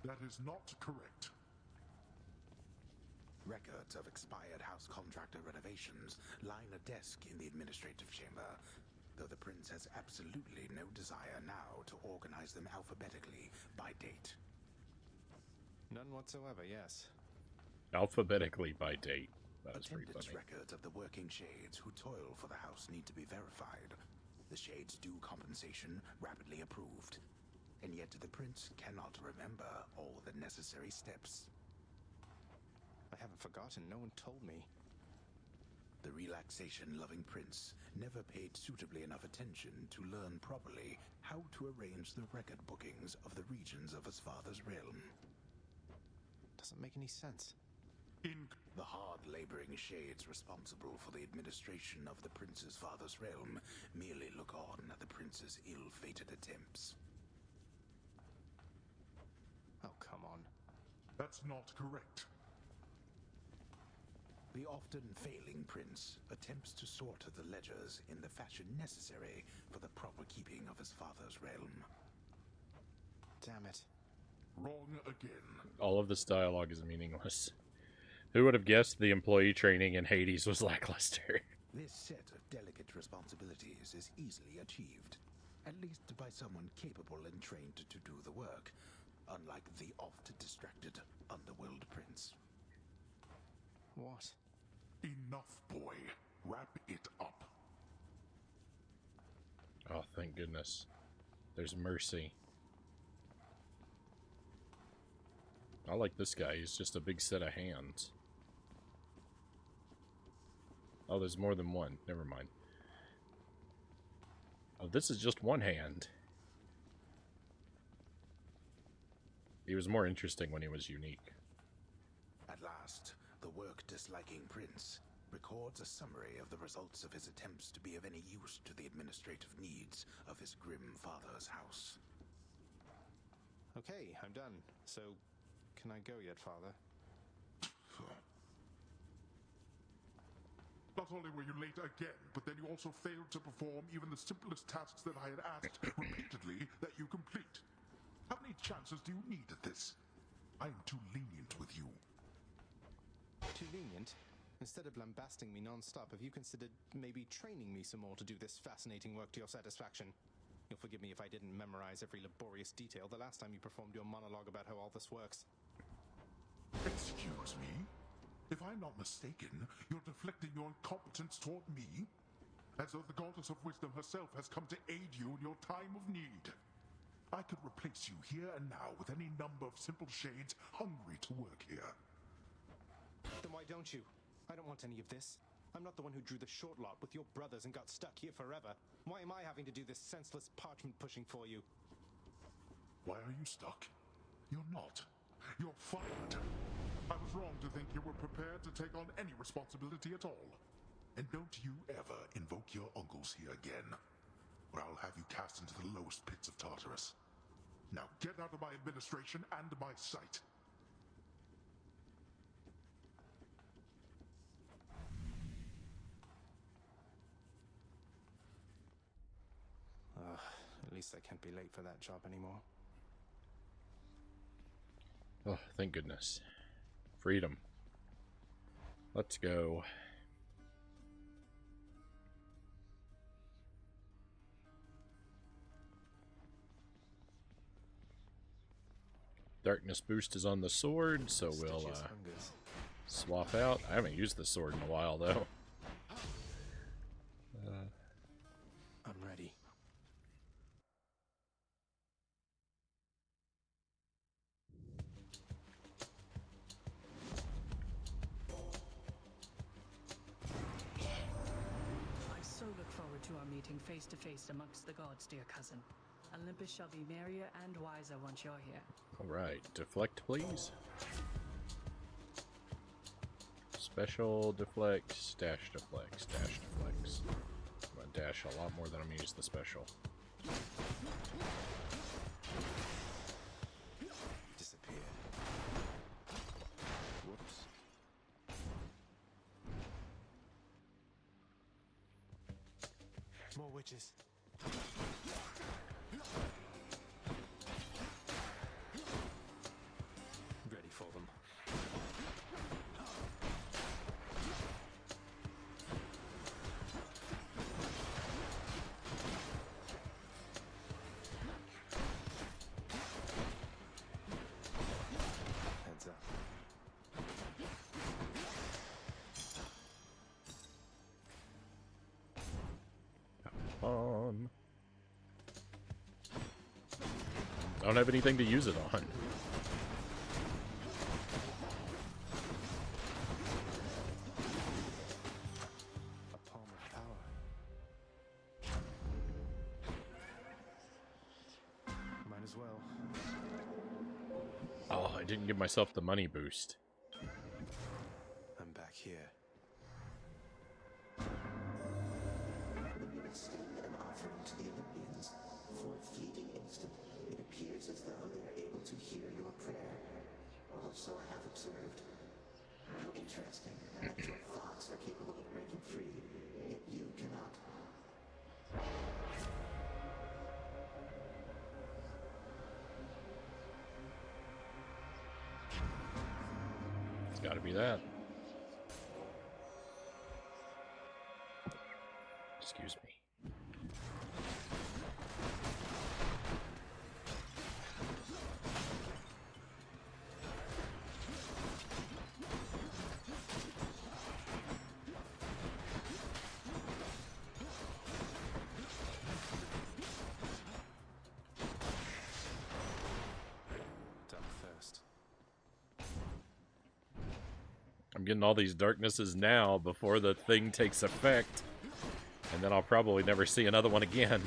That is not correct. Records of expired house contractor renovations line a desk in the administrative chamber, though the prince has absolutely no desire now to organize them alphabetically by date. None whatsoever, yes. Alphabetically by date. That is pretty Attendance funny. records of the working shades who toil for the house need to be verified. The shades' due compensation rapidly approved. And yet the prince cannot remember all the necessary steps. I haven't forgotten. No one told me. The relaxation-loving prince never paid suitably enough attention to learn properly how to arrange the record bookings of the regions of his father's realm. Doesn't make any sense. The hard-laboring shades responsible for the administration of the prince's father's realm merely look on at the prince's ill-fated attempts. Oh, come on. That's not correct. The often failing prince attempts to sort the ledgers in the fashion necessary for the proper keeping of his father's realm. Damn it. Wrong again. All of this dialogue is meaningless. Who would have guessed the employee training in Hades was lackluster? This set of delicate responsibilities is easily achieved, at least by someone capable and trained to do the work, unlike the oft-distracted underworld prince. What? Enough, boy. Wrap it up. Oh, thank goodness. There's mercy. I like this guy. He's just a big set of hands. Oh, there's more than one. Never mind. Oh, this is just one hand. He was more interesting when he was unique. At last, the work-disliking prince records a summary of the results of his attempts to be of any use to the administrative needs of his grim father's house. Okay, I'm done. So, can I go yet, Father? Not only were you late again, but then you also failed to perform even the simplest tasks that I had asked repeatedly that you complete. How many chances do you need at this? I am too lenient with you. Too lenient? Instead of lambasting me non-stop, have you considered maybe training me some more to do this fascinating work to your satisfaction? You'll forgive me if I didn't memorize every laborious detail the last time you performed your monologue about how all this works. Excuse me? If I'm not mistaken, you're deflecting your incompetence toward me? As though the goddess of wisdom herself has come to aid you in your time of need. I could replace you here and now with any number of simple shades hungry to work here. Then why don't you? I don't want any of this. I'm not the one who drew the short lot with your brothers and got stuck here forever. Why am I having to do this senseless parchment pushing for you? Why are you stuck? You're not. You're fired. I was wrong to think you were prepared to take on any responsibility at all. And don't you ever invoke your uncles here again, or I'll have you cast into the lowest pits of Tartarus. Now get out of my administration and my sight. least I can't be late for that job anymore. Oh, thank goodness. Freedom. Let's go. Darkness boost is on the sword, so we'll swap out. I haven't used the sword in a while, though. I'm ready. I so look forward to our meeting face to face amongst the gods, dear cousin. Olympus shall be merrier and wiser once you're here. Alright, deflect, please. Special deflect, stash deflect, stash deflects. I'm gonna dash a lot more than I'm gonna use the special. Disappear. Whoops. More witches. Ready for them. Heads up. I don't have anything to use it on. A palm of power. Might as well. Oh, I didn't give myself the money boost. I'm back here. When you extend an offering to the Olympians, for a fleeting instant, it appears as though they are able to hear your prayer. Also, I have observed. How interesting that your thoughts are capable of breaking free, yet you cannot. It's gotta be that. Excuse me. Done first. I'm getting all these darknesses now before the thing takes effect. And then I'll probably never see another one again.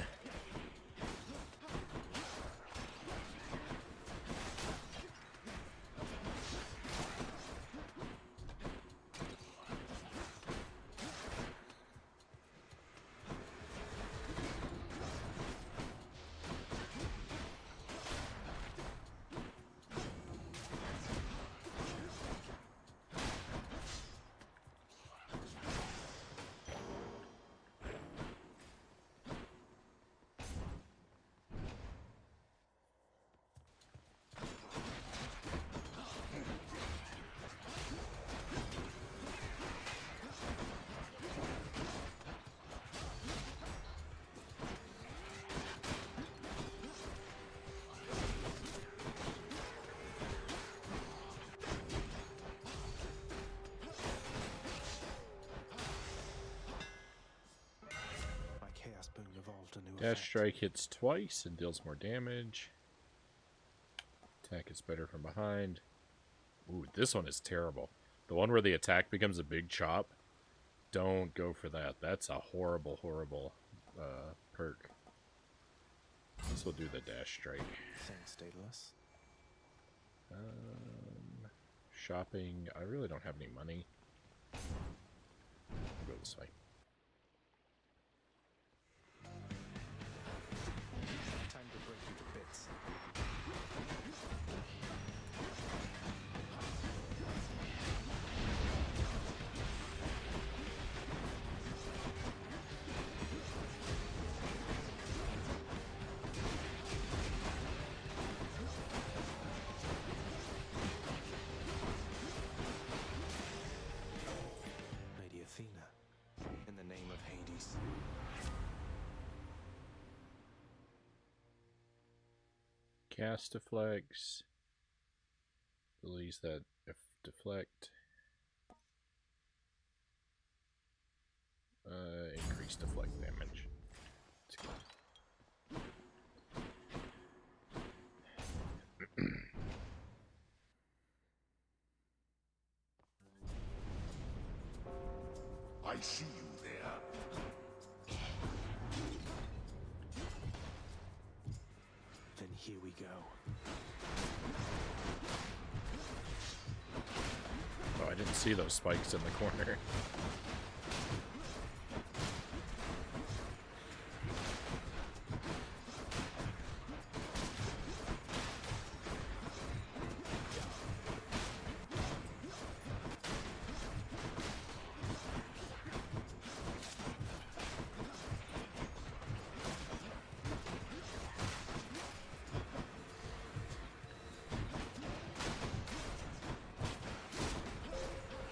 My chaos boon evolved a new Dash effect. strike hits twice and deals more damage. Attack is better from behind. Ooh, this one is terrible. The one where the attack becomes a big chop. Don't go for that. That's a horrible, horrible perk. This will do the dash strike. Thanks, Daedalus. Shopping. I really don't have any money. I'll go this way. Time to break you to bits. Cast deflects. Believes that if deflect. Increase deflect damage. I see you there. Then here we go. Oh, I didn't see those spikes in the corner.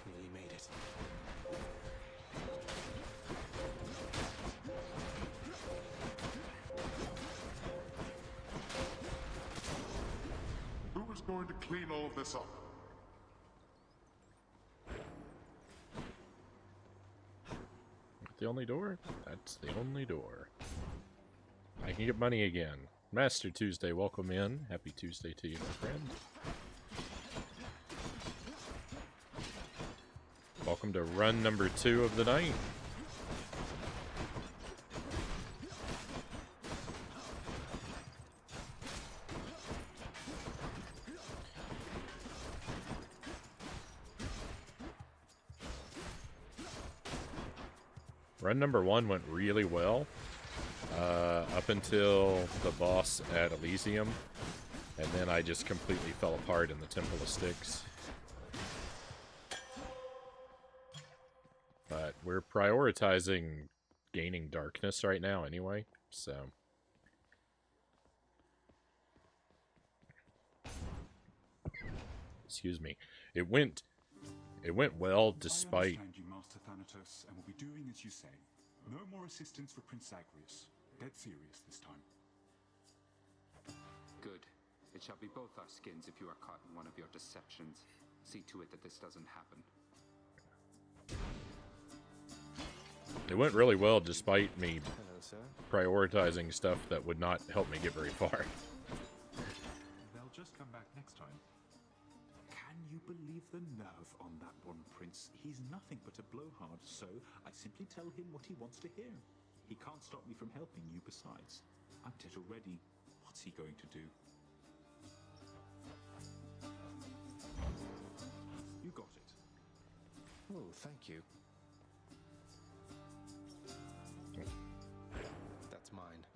Nearly made it. Who is going to clean all of this up? The only door? That's the only door. I can get money again. Master Tuesday, welcome in. Happy Tuesday to you, my friend. Welcome to run number 2 of the night. Run number 1 went really well. Up until the boss at Elysium. And then I just completely fell apart in the Temple of Styx. But we're prioritizing gaining darkness right now anyway, so... Excuse me. It went well despite... I understand you, Master Thanatos, and will be doing as you say. No more assistance for Prince Zagreus. Dead serious this time. Good. It shall be both our skins if you are caught in one of your deceptions. See to it that this doesn't happen. It went really well despite me Hello, sir. prioritizing stuff that would not help me get very far. They'll just come back next time. Can you believe the nerve on that one, Prince? He's nothing but a blowhard, so I simply tell him what he wants to hear. He can't stop me from helping you besides. I'm dead already. What's he going to do? You got it. Oh, thank you. That's mine.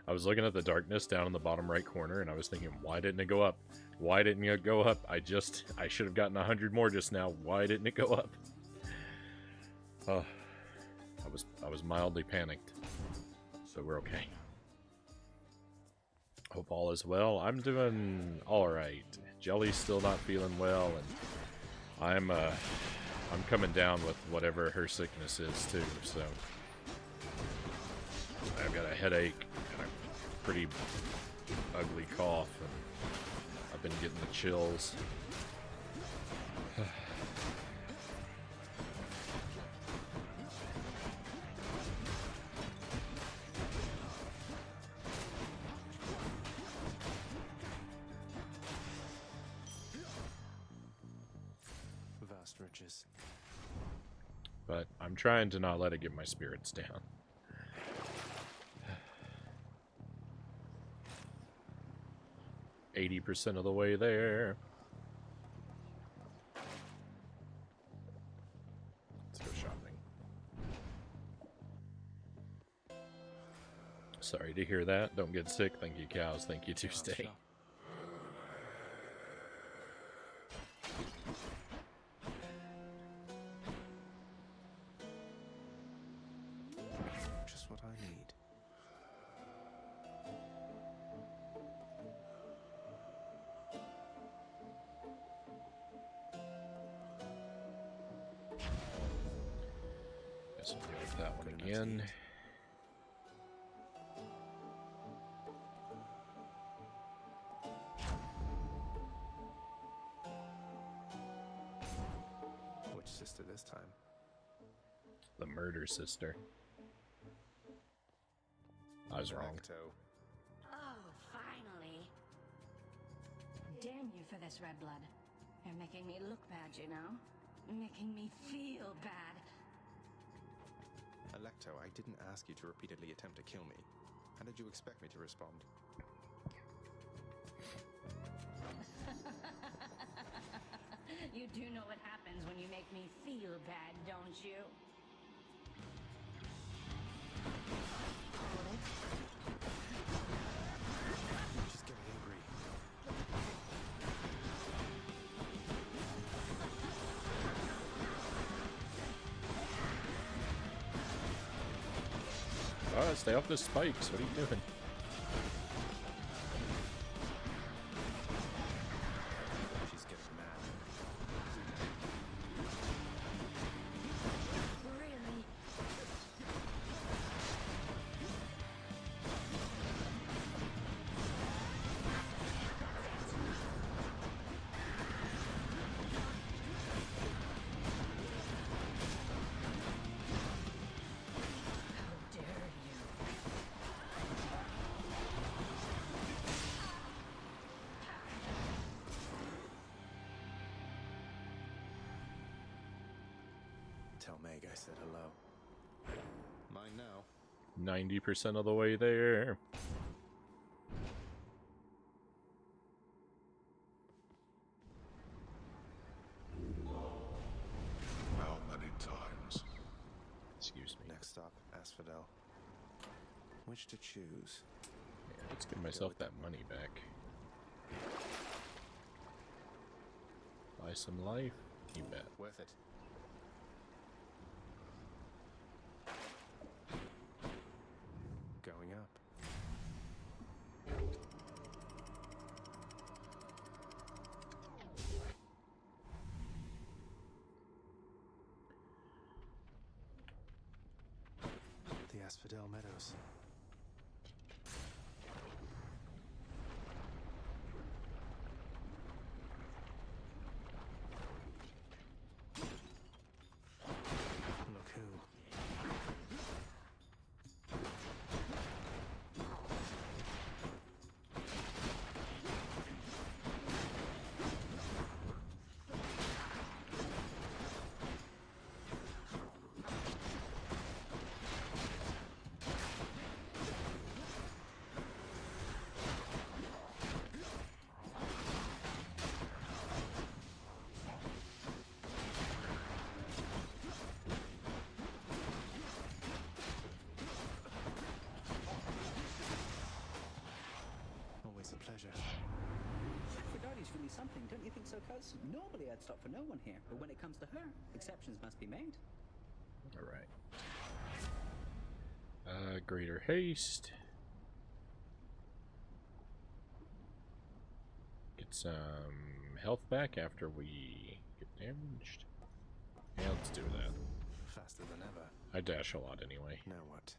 I was looking at the darkness down in the bottom right corner, and I was thinking, why didn't it go up? Why didn't it go up? I should have gotten 100 more just now. Why didn't it go up? I was mildly panicked. So we're okay. Hope all is well. I'm doing alright. Jelly's still not feeling well, and I'm coming down with whatever her sickness is too, so I've got a headache and a pretty ugly cough, and I've been getting the chills. Vast riches. But I'm trying to not let it get my spirits down. %80 of the way there. Let's go shopping. Sorry to hear that. Don't get sick. Thank you, cows. Thank you, Tuesday. Just what I need. Guess I'll deal with that one again. Which sister this time? The murder sister. I was wrong. Electo. Oh, finally. Damn you for this, Red Blood. You're making me look bad, you know? Making me feel bad. Electo, I didn't ask you to repeatedly attempt to kill me. How did you expect me to respond? You do know what happens when you make me feel bad, don't you? She's getting angry. Oh, stay off the spikes. What are you doing? She's getting mad. Really? How dare you? Tell Meg I said hello. Mine now. 90% of the way there. How many times? Excuse me. Next stop, Asphodel. Which to choose? Yeah, let's give myself that money back. Buy some life? You bet. Worth it. Going up. The Asphodel Meadows. Look who. Always a pleasure. Aphrodite's really something, don't you think so, cuz? Normally I'd stop for no one here, but when it comes to her, exceptions must be made. Alright. Greater haste. Get some health back after we get damaged. Yeah, let's do that. Faster than ever. I dash a lot anyway. Now what?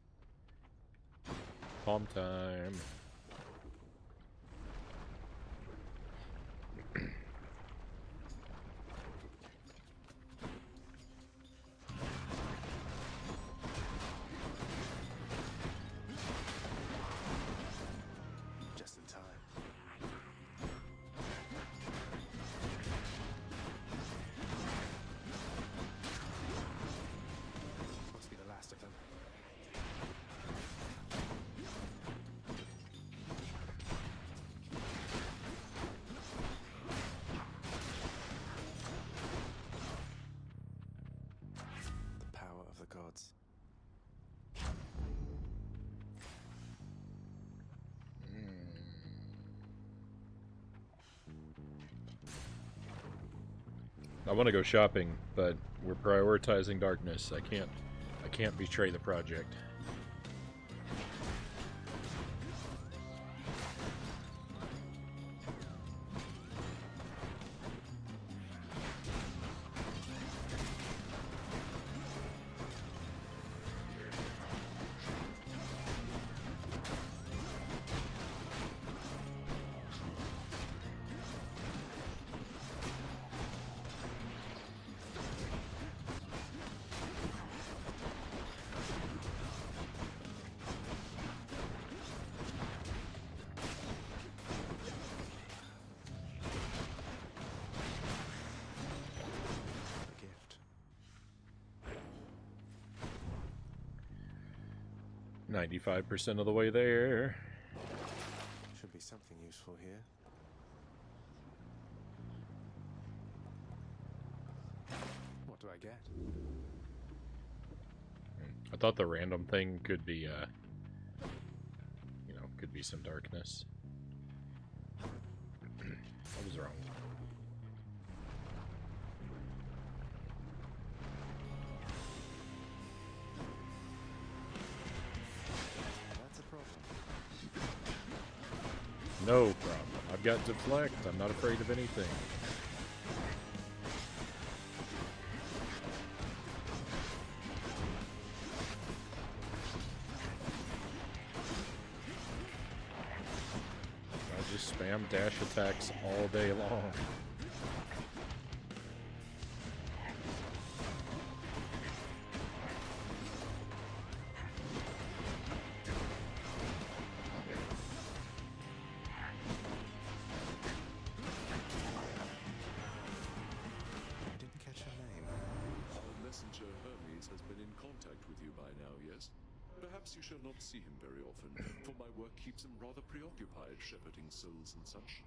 Palm time. Just in time. Must be the last of them. The power of the gods. I want to go shopping, but we're prioritizing darkness. I can't betray the project. 95% of the way there. Should be something useful here. What do I get? I thought the random thing could be, you know, could be some darkness. What was wrong? That's a problem. No problem. I've got deflect. I'm not afraid of anything. I just spam dash attacks all day long. You shall not see him very often, for my work keeps him rather preoccupied shepherding souls and such.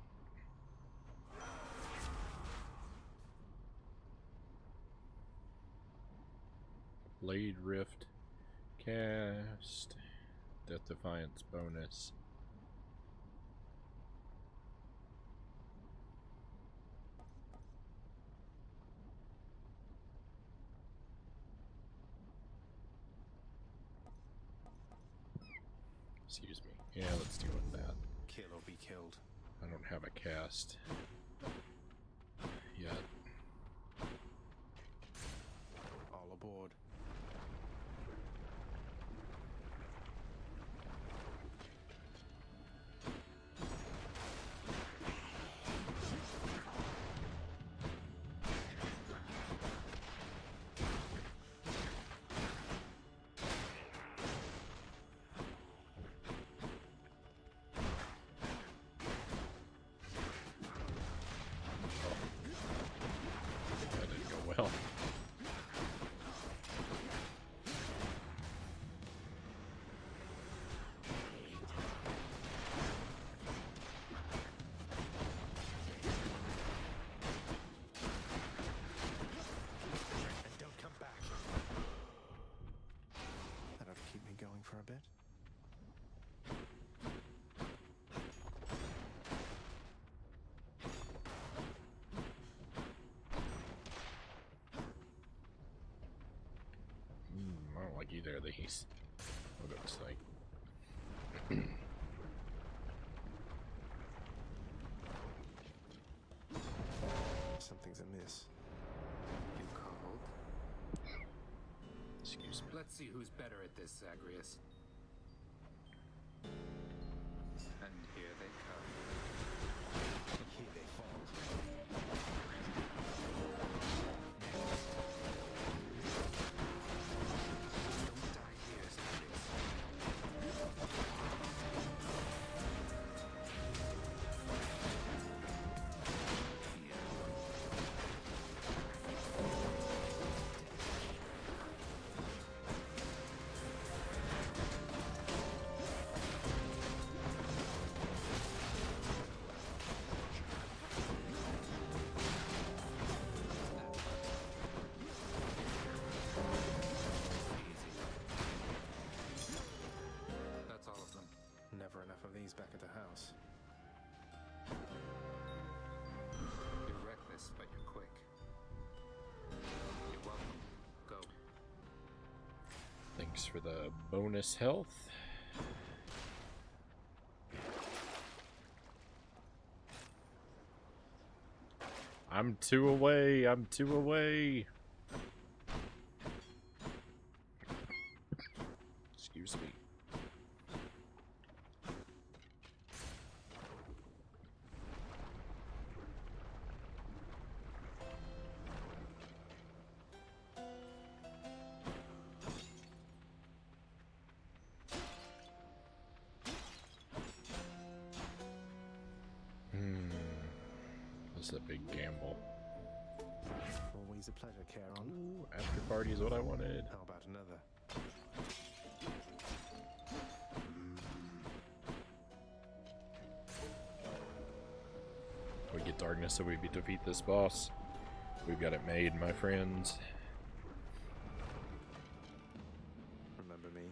Blade Rift cast. Death Defiance bonus. Excuse me. Yeah, let's deal with that. Kill or be killed. I don't have a cast yet. All aboard. For a bit. I don't like either of these. What it looks like. Something's amiss. You called? Excuse me. Let's see who's better at this, Zagreus. And here they come. Here they fall. Don't die here, Zagreus. Never enough of these back at the house. You're reckless, but you're quick. You're welcome. Go. Thanks for the bonus health. I'm 2 away. I'm 2 away. Excuse me. This is a big gamble. Always a pleasure, Charon. Ooh, after party is what I wanted. How about another? get darkness so we defeat this boss. We've got it made, my friends. Remember me?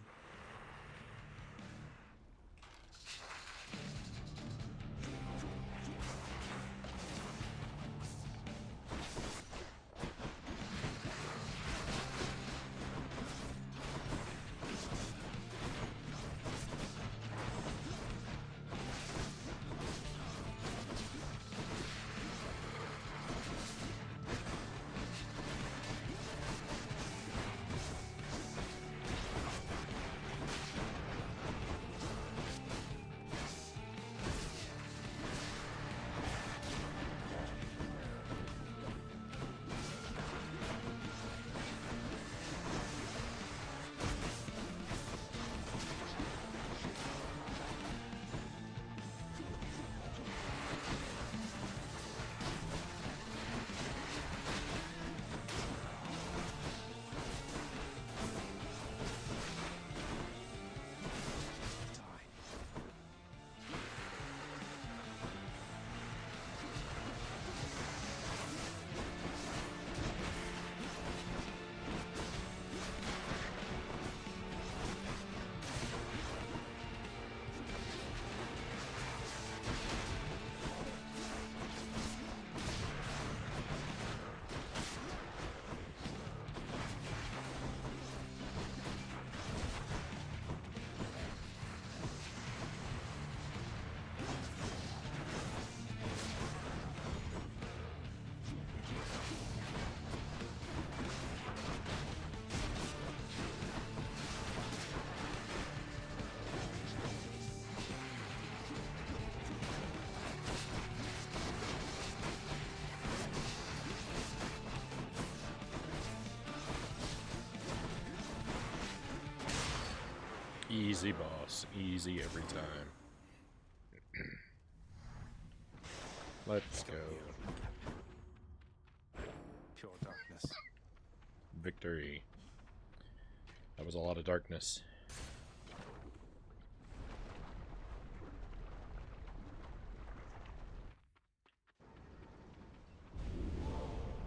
Easy, boss. Easy every time. Let's go. Pure darkness. Victory. That was a lot of darkness.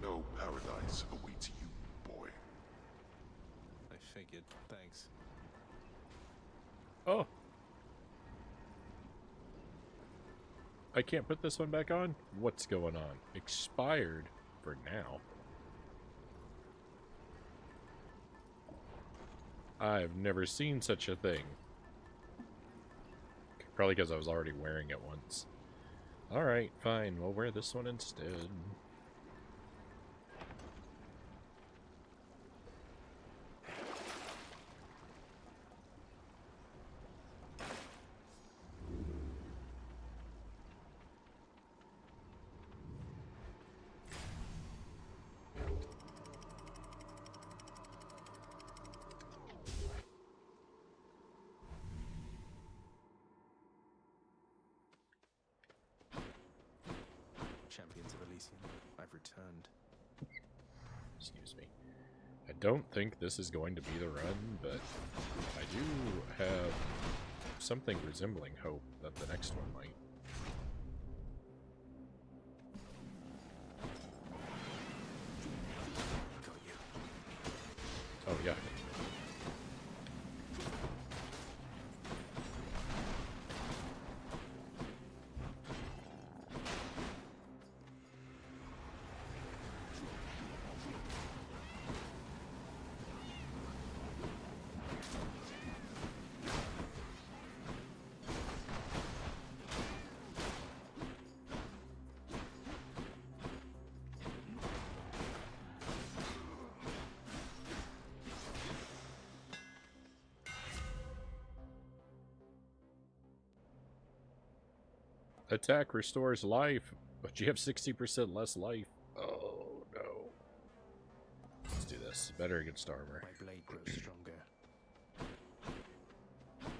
No paradise awaits you, boy. I figured. Thanks. Oh. I can't put this one back on? What's going on? Expired for now. I've never seen such a thing. Probably because I was already wearing it once. Alright, fine. We'll wear this one instead. Champions of Elysium, I've returned. Excuse me. I don't think this is going to be the run, but I do have something resembling hope that the next one might. Got you. Oh, yeah. Attack restores life, but you have 60% less life. Oh, no. Let's do this. Better against armor. My blade grows stronger.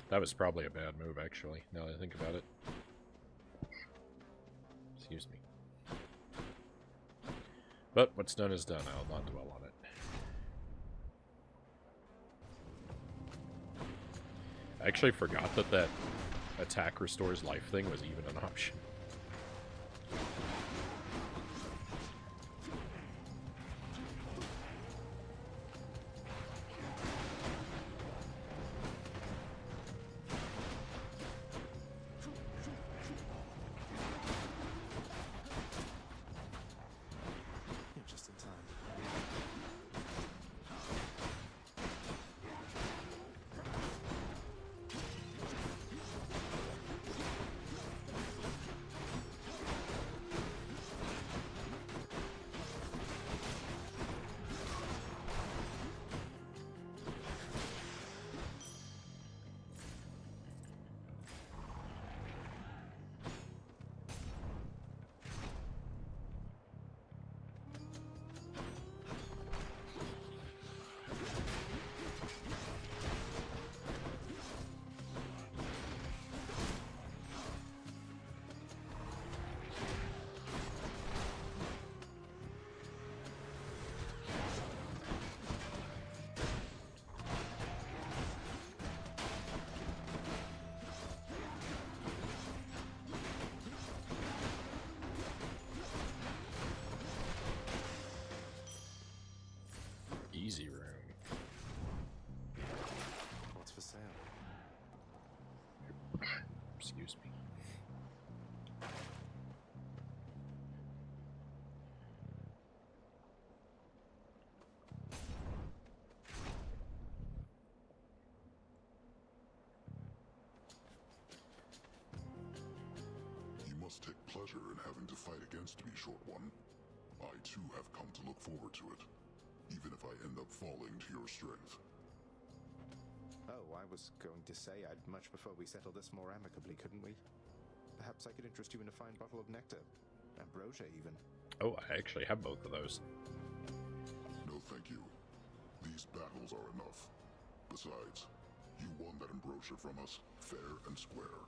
That was probably a bad move, actually, now that I think about it. Excuse me. But what's done is done. I'll not dwell on it. I actually forgot that attack restores life thing was even an option. must take pleasure in having to fight against me, Short One. I too have come to look forward to it, even if I end up falling to your strength. Oh, I was going to say I'd much prefer we settle this more amicably, couldn't we? Perhaps I could interest you in a fine bottle of nectar. Ambrosia, even. Oh, I actually have both of those. No, thank you. These battles are enough. Besides, you won that ambrosia from us, fair and square.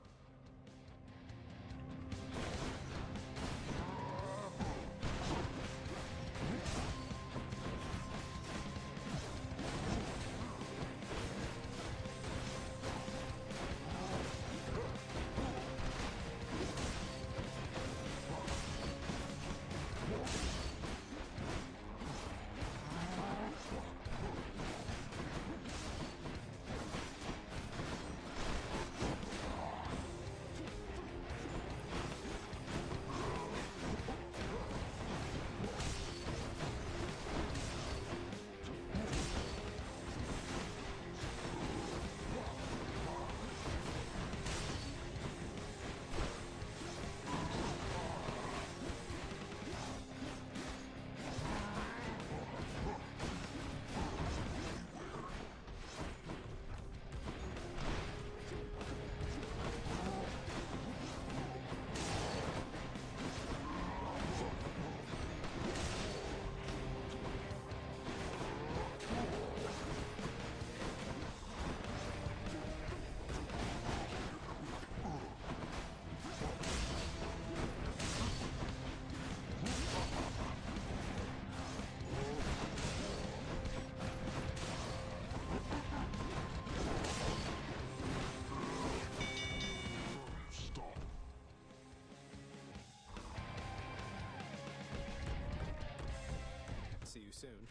See you soon.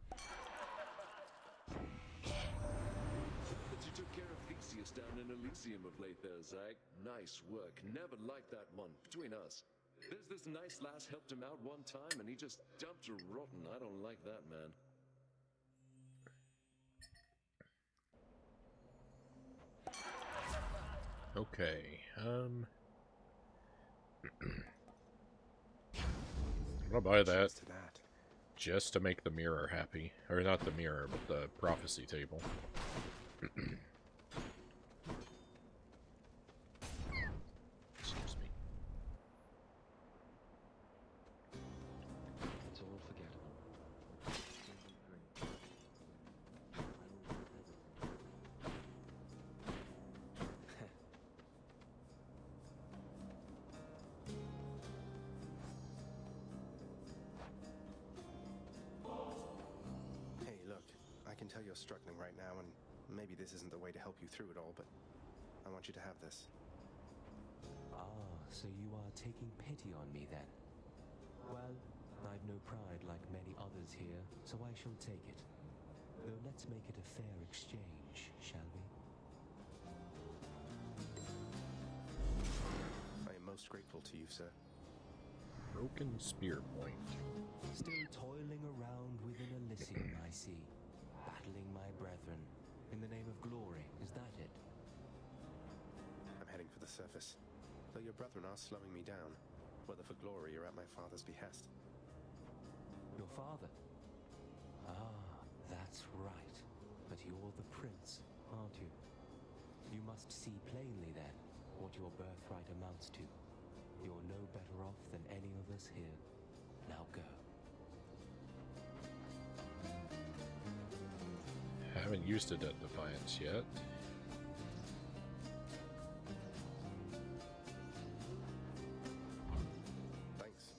But you took care of Theseus down in Elysium of late there, Zag. Nice work. Never liked that one. Between us. There's this nice lass helped him out one time, and he just dumped her rotten. I don't like that, man. Okay, I'm gonna buy that just to make the mirror happy. Or not the mirror, but the prophecy table. Excuse me. It's all forgettable. Hey, look, I can tell you're struggling right now, and maybe this isn't the way to help you through it all, but I want you to have this. Ah, so you are taking pity on me then? Well, I've no pride like many others here, so I shall take it. Though let's make it a fair exchange, shall we? I am most grateful to you, sir. Broken spear point. Still toiling around within Elysium, I see. Battling my brethren. In the name of glory, is that it? I'm heading for the surface. Though your brethren are slowing me down, whether for glory or at my father's behest. Your father? Ah, that's right. But you're the prince, aren't you? You must see plainly then what your birthright amounts to. You're no better off than any of us here. Now go. Haven't used it at Defiance yet. Thanks.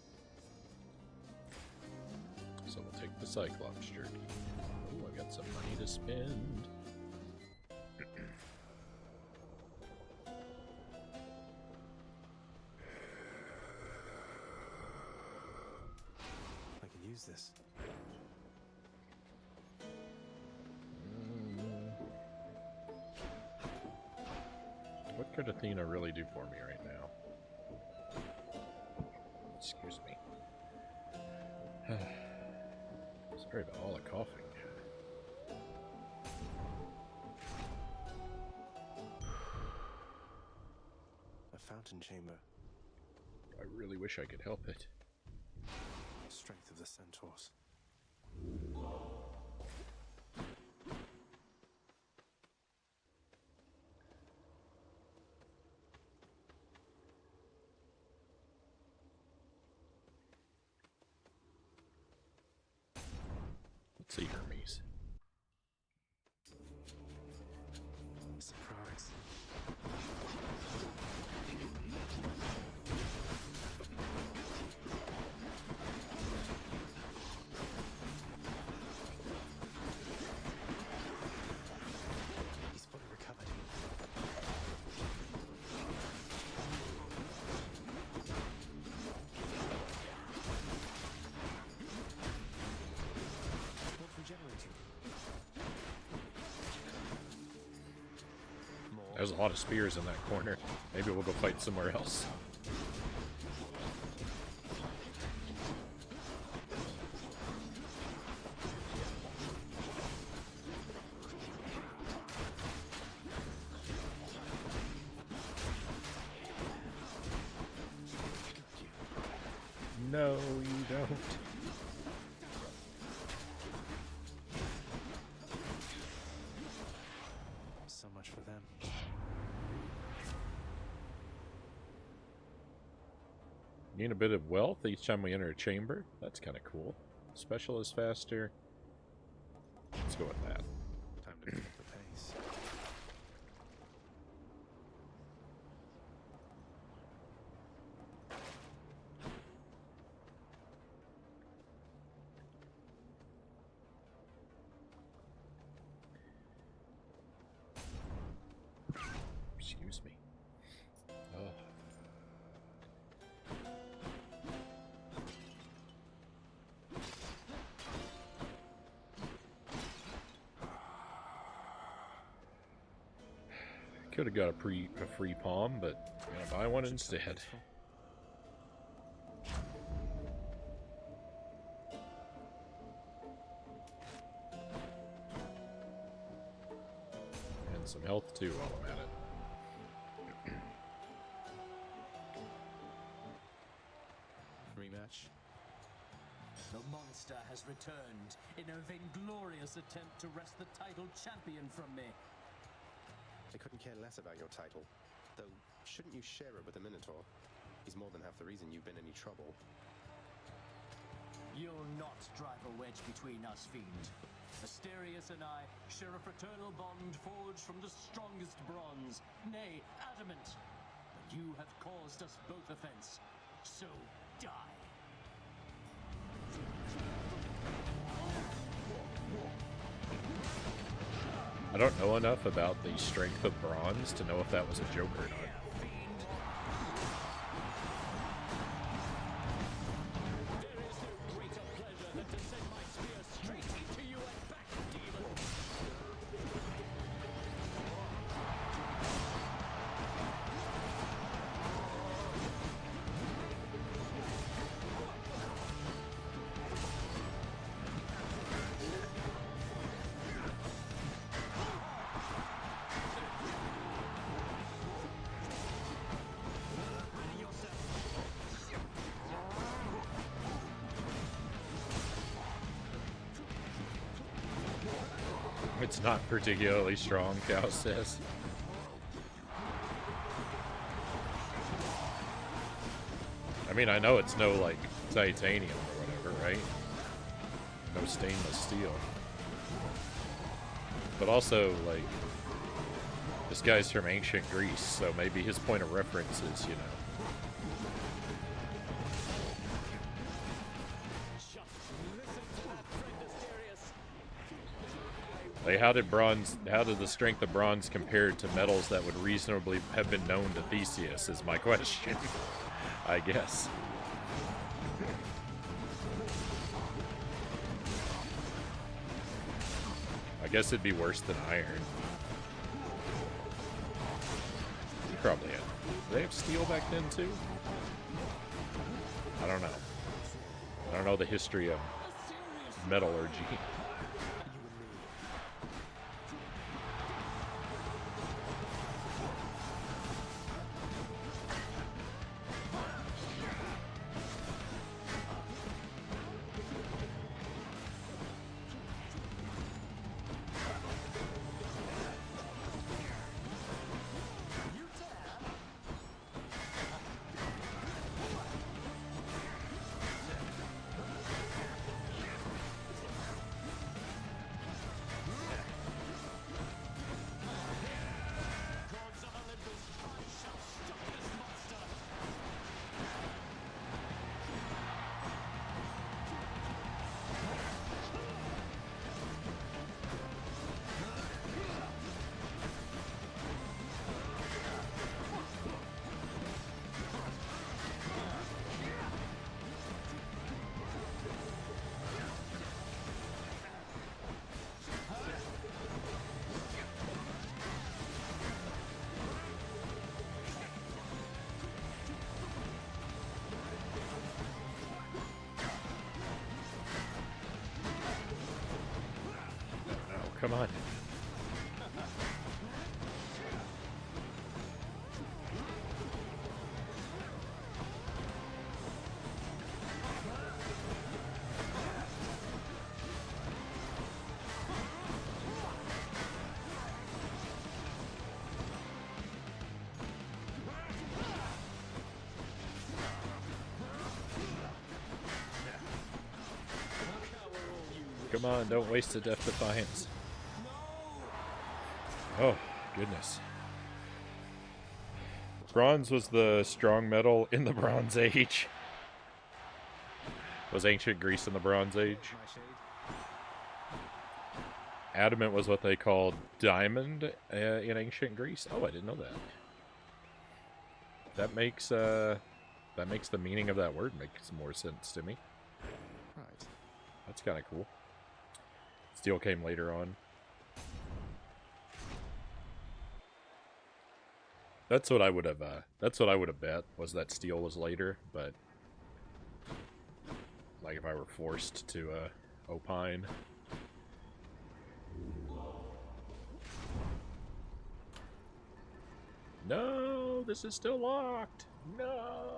So we'll take the Cyclops jerky. Oh, I got some money to spend. I can use this. What could Athena really do for me right now? Excuse me. Sorry about all the coughing. A fountain mountain chamber. I really wish I could help it. Strength of the centaurs. Let's see, Hermes. Surprise. He's fully recovered. Wolf regenerating. There's a lot of spears in that corner. Maybe we'll go fight somewhere else. No, you don't. So much for them. Gain a bit of wealth each time we enter a chamber. That's kind of cool. Special is faster. Let's go with that. Time to pick up the pace. Excuse me. Oh. Could have got a free palm, but I'm gonna buy one instead. And some health too while I'm at it. Rematch. The monster has returned in a vainglorious attempt to wrest the title champion from me. I couldn't care less about your title. Though, shouldn't you share it with the Minotaur? He's more than half the reason you've been in any trouble. You'll not drive a wedge between us, fiend. Asterius and I share a fraternal bond forged from the strongest bronze, nay, adamant. But you have caused us both offense, so die. I don't know enough about the strength of bronze to know if that was a joke or not. It's not particularly strong, Cal says. I mean, I know it's no, like, titanium or whatever, right? No stainless steel. But also, like, this guy's from ancient Greece, so maybe his point of reference is, you know, like, how did the strength of bronze compare to metals that would reasonably have been known to Theseus is my question, I guess. I guess it'd be worse than iron. You probably had. Did they have steel back then too? I don't know. I don't know the history of metallurgy. come on. Come on, don't waste a Death Defiance. Oh, goodness. Bronze was the strong metal in the Bronze Age. Was ancient Greece in the Bronze Age. Adamant was what they called diamond in ancient Greece. Oh, I didn't know that. That makes the meaning of that word makes more sense to me. Right. That's kind of cool. Steel came later on. That's what I would have. That's what I would have bet, was that steel was later. But like, if I were forced to opine. No, this is still locked. No.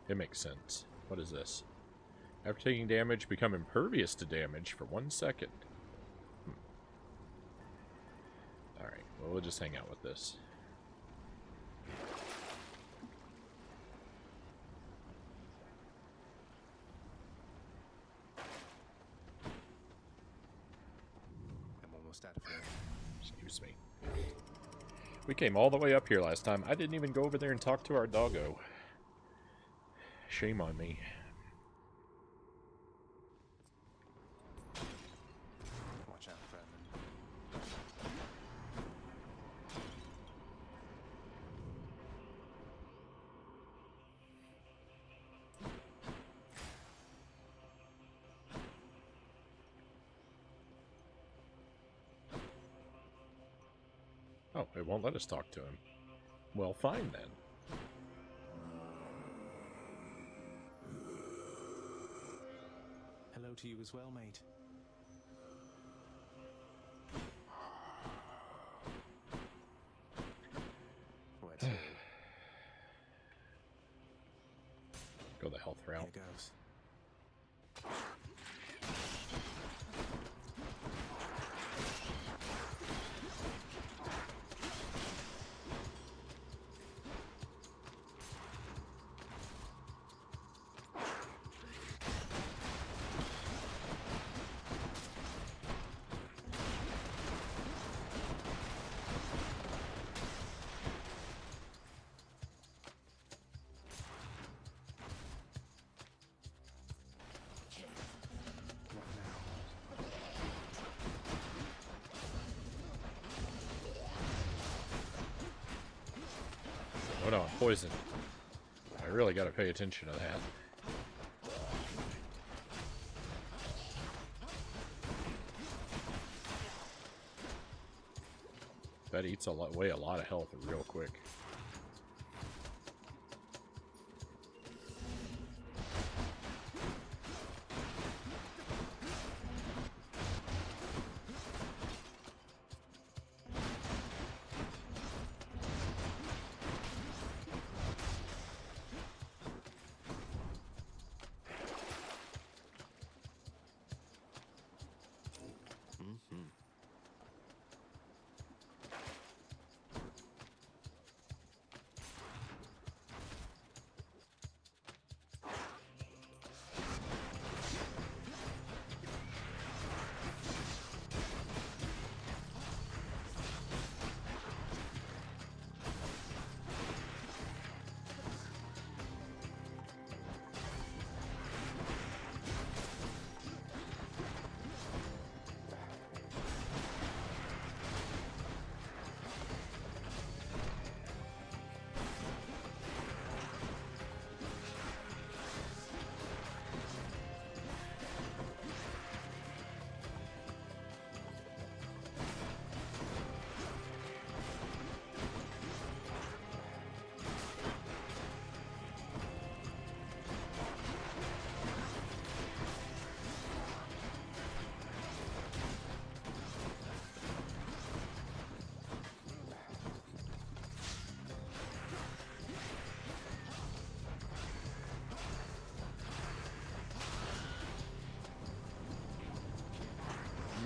It makes sense. What is this? After taking damage, become impervious to damage for 1 second. Alright, well, we'll just hang out with this. I'm almost out of here. Excuse me. We came all the way up here last time. I didn't even go over there and talk to our doggo. Shame on me. Watch out, Brandon. Oh, it won't let us talk to him. Well, fine then. Hello to you as well, mate. Where to? Go the health route. Here goes. Oh no, I'm poisoned. I really gotta pay attention to that. That eats away a lot of health real quick.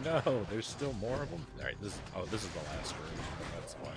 No, there's still more of them. All right, this is the last room. That's why.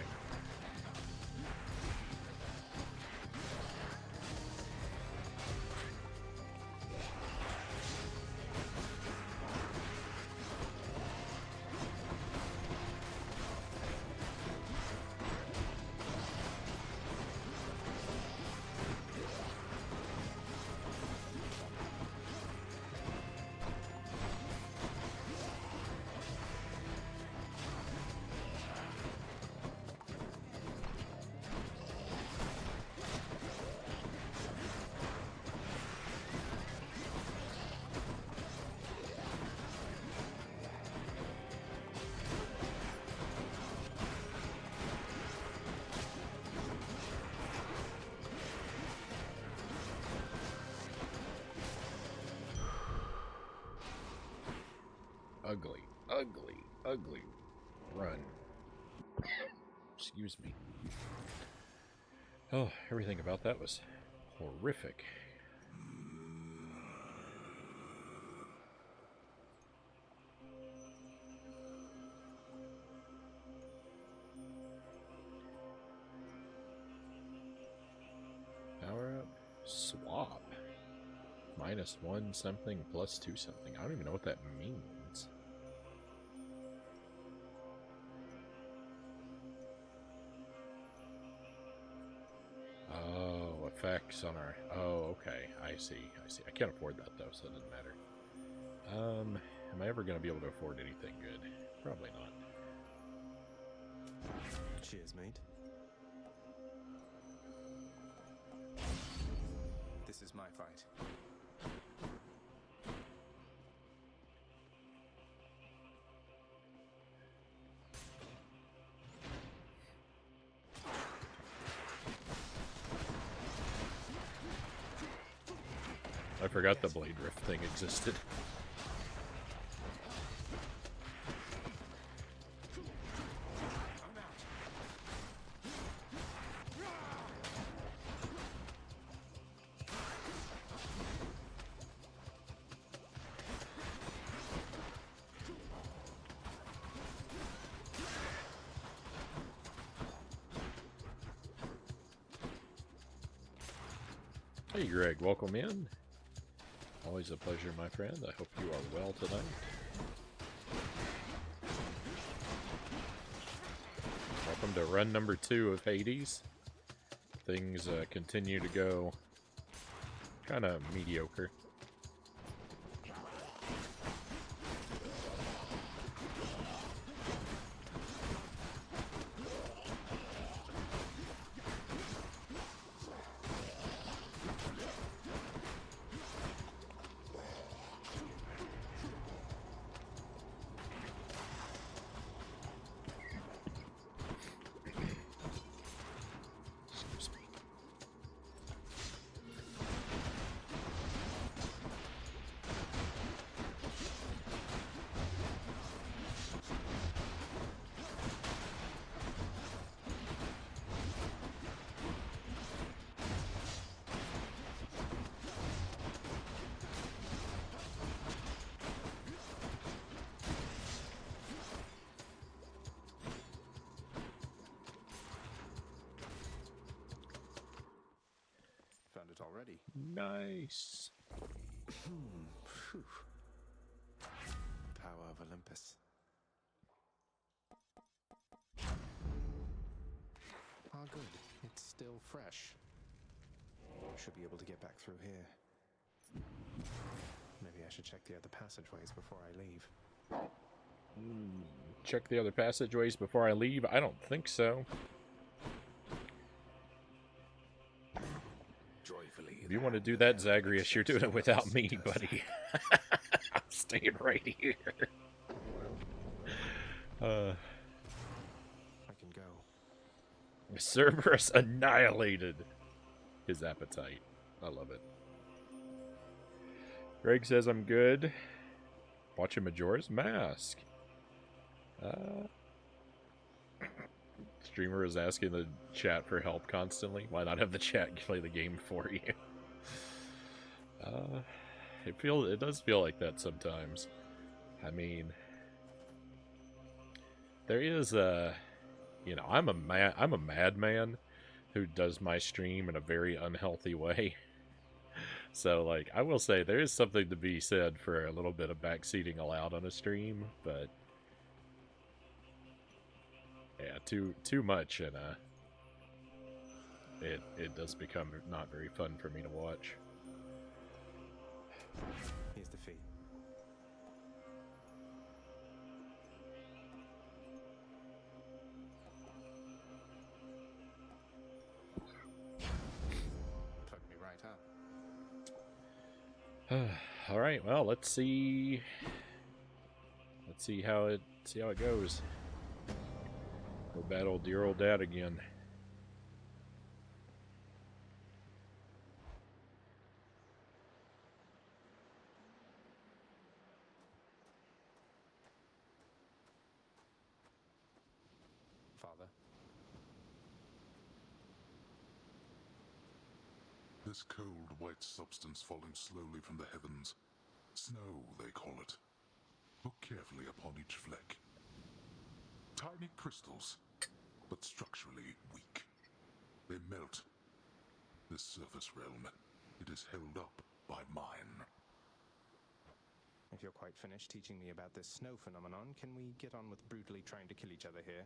Ugly, ugly, ugly run. Excuse me. Oh, everything about that was horrific. Power up. Swap. -1 something +2 something. I don't even know what that means. Oh, effects on our... Oh, okay. I see. I can't afford that, though, so it doesn't matter. Am I ever going to be able to afford anything good? Probably not. Cheers, mate. This is my fight. I forgot the blade rift thing existed. Hey Greg, welcome in. Always a pleasure, my friend. I hope you are well tonight. Welcome to run number 2 of Hades. Things continue to go kind of mediocre. Already. Nice. Power of Olympus. Ah, good. It's still fresh. Should be able to get back through here. Maybe I should check the other passageways before I leave. Check the other passageways before I leave? I don't think so. If you want to do that, Zagreus, you're doing it without me, buddy. I'm staying right here. I can go. Cerberus annihilated his appetite. I love it. Greg says I'm good. Watching Majora's Mask. Streamer is asking the chat for help constantly. Why not have the chat play the game for you? It does feel like that sometimes. I mean, there is a, you know, I'm a madman who does my stream in a very unhealthy way. So, like, I will say there is something to be said for a little bit of backseating allowed on a stream, but yeah, too much, and it does become not very fun for me to watch. Here's the fee. Plug me right up. All right, well, let's see how it goes. Go battle dear old dad again. Father. This cold, white substance falling slowly from the heavens. Snow, they call it. Look carefully upon each fleck. Tiny crystals, but structurally weak. They melt. This surface realm, it is held up by mine. If you're quite finished teaching me about this snow phenomenon, can we get on with brutally trying to kill each other here?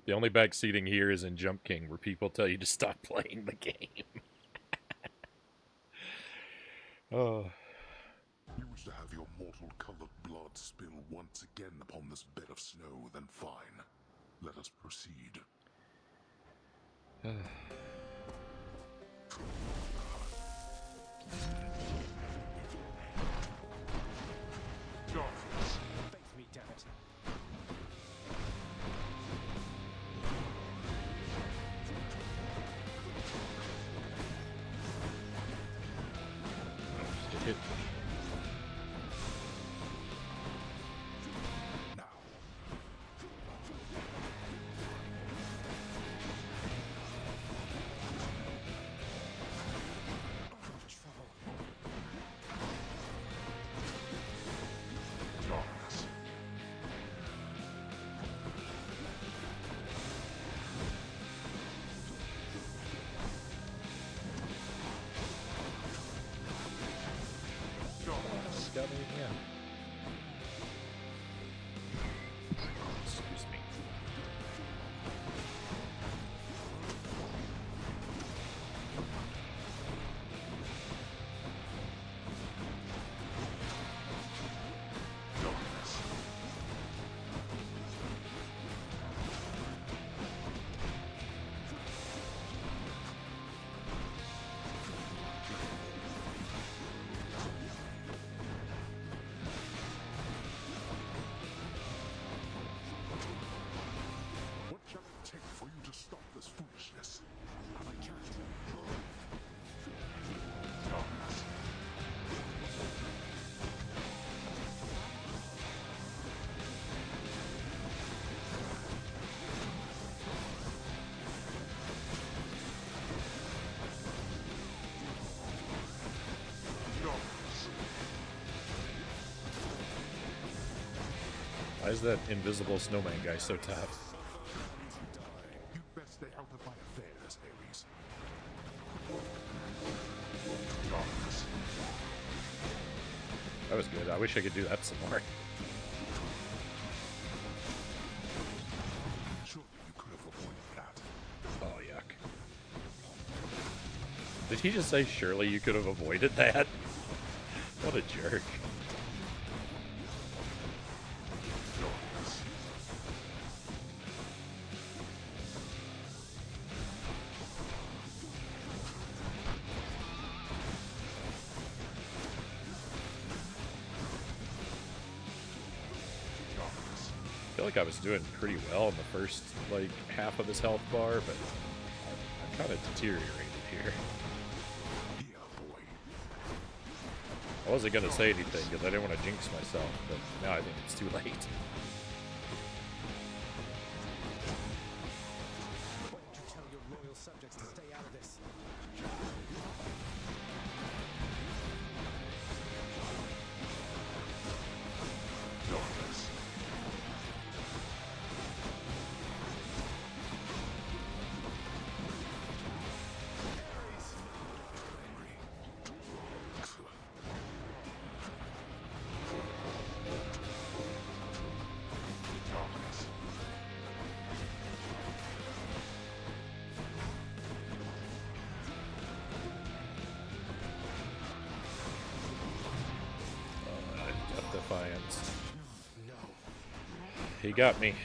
The only backseating here is in Jump King, where people tell you to stop playing the game. Oh. You wish to have your mortal-colored blood spill once again upon this bed of snow, then fine. Let us proceed. Face me, damn it. Hit. Got me again. Excuse me. What shall it take for you to stop this foolishness? I can't. Why is that invisible snowman guy so tough? You best stay out of my affairs, Ares. That was good. I wish I could do that some more. Surely you could have avoided that. Oh, yuck. Did he just say, surely you could have avoided that? What a jerk. I feel like I was doing pretty well in the first, like, half of this health bar, but I'm kind of deteriorated here. I wasn't going to say anything because I didn't want to jinx myself, but now I think it's too late. Why don't you tell your loyal subjects to stay out of this? He got me.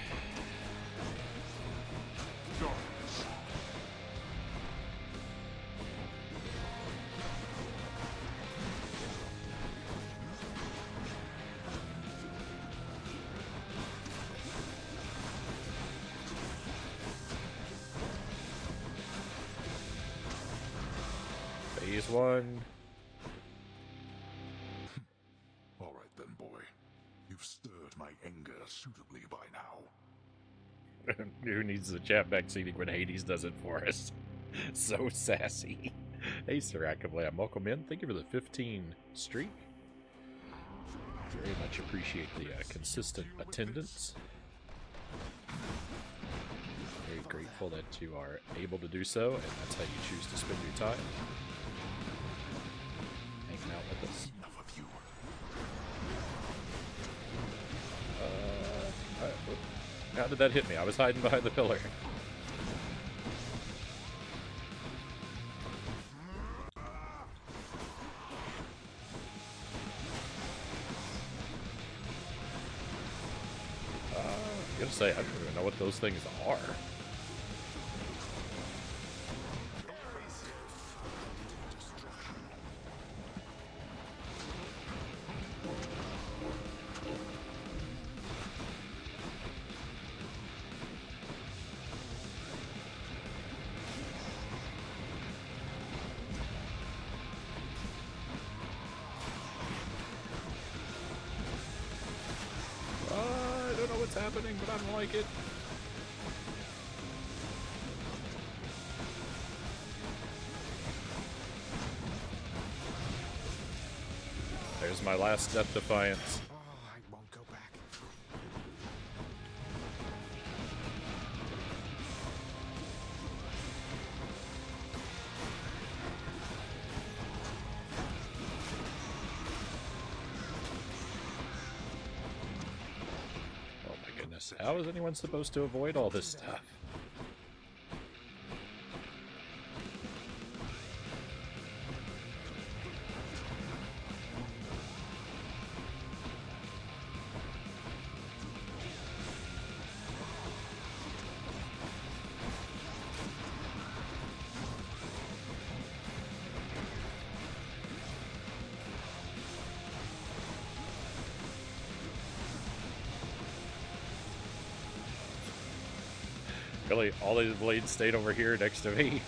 Phase 1. All right then, boy. You've stirred my anger suitably by now. Who needs the chat backseating when Hades does it for us? So sassy. Hey, Sir Akablam, welcome in. Thank you for the 15 streak. Very much appreciate the consistent attendance. Very grateful that you are able to do so, and that's how you choose to spend your time. Hanging out with us. Enough of you. How did that hit me? I was hiding behind the pillar. I gotta say, I don't even know what those things are. I don't know what's happening, but I don't like it. There's my last Death Defiance. Oh, I won't go back. Oh my goodness. How is anyone supposed to avoid all this stuff? Really, all these blades stayed over here next to me.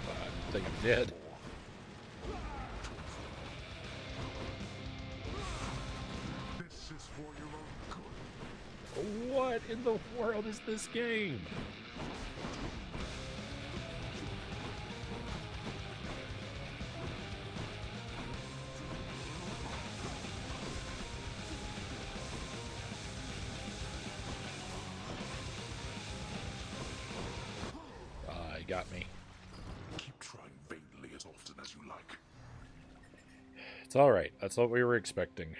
I think I'm dead. This is for your own good. What in the world is this game? He got me. Keep trying vainly as often as you like. It's alright. That's what we were expecting.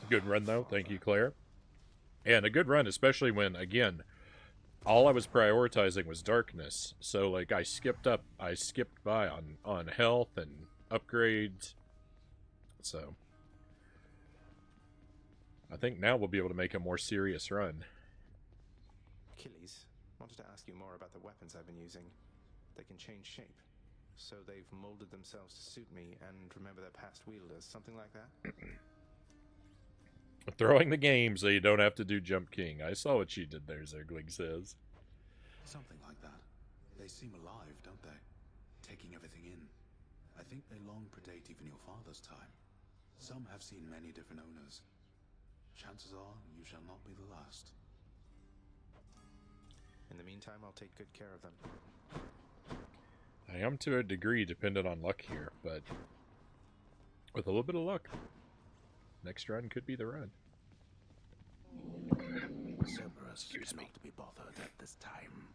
Good run, though. Thank you, Claire. And a good run, especially when, again, all I was prioritizing was darkness. So, like, I skipped by on health and upgrades. So, I think now we'll be able to make a more serious run. Achilles, wanted to ask you more about the weapons I've been using. They can change shape. So they've molded themselves to suit me and remember their past wielders, something like that? Throwing the game so you don't have to do Jump King. I saw what you did there, Zergling says. Something like that. They seem alive, don't they? Taking everything in. I think they long predate even your father's time. Some have seen many different owners. Chances are you shall not be the last. In the meantime, I'll take good care of them. I am to a degree dependent on luck here, but with a little bit of luck, next run could be the run. Cerberus cannot be bothered at this time.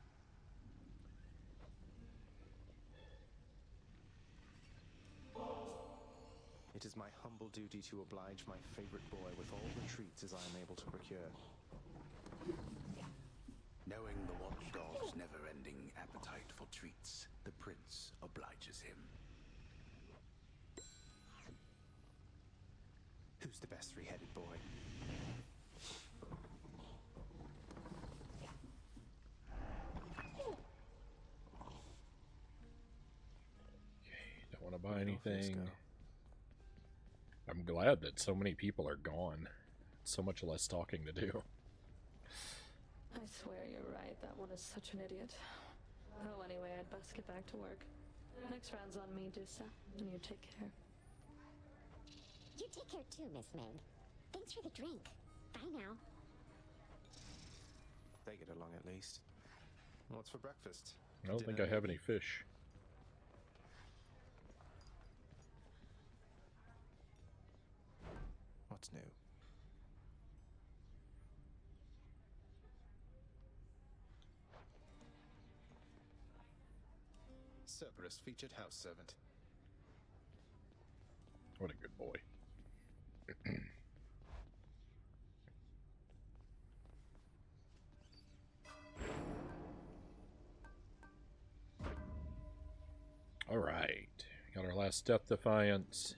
It is my humble duty to oblige my favorite boy with all the treats as I am able to procure. Knowing the watchdog's never-ending appetite for treats, the prince obliges him. Who's the best three-headed boy? Don't want to buy anything. I'm glad that so many people are gone. So much less talking to do. I swear you're right. That one is such an idiot. Oh, anyway, I'd best get back to work. Next round's on me, Dusa, and you take care. You take care too, Miss Meg. Thanks for the drink. Bye now. They get along at least. What's for breakfast? I don't think I have any fish. What's new? Cerberus featured house servant. What a good boy. All right, got our last Death Defiance.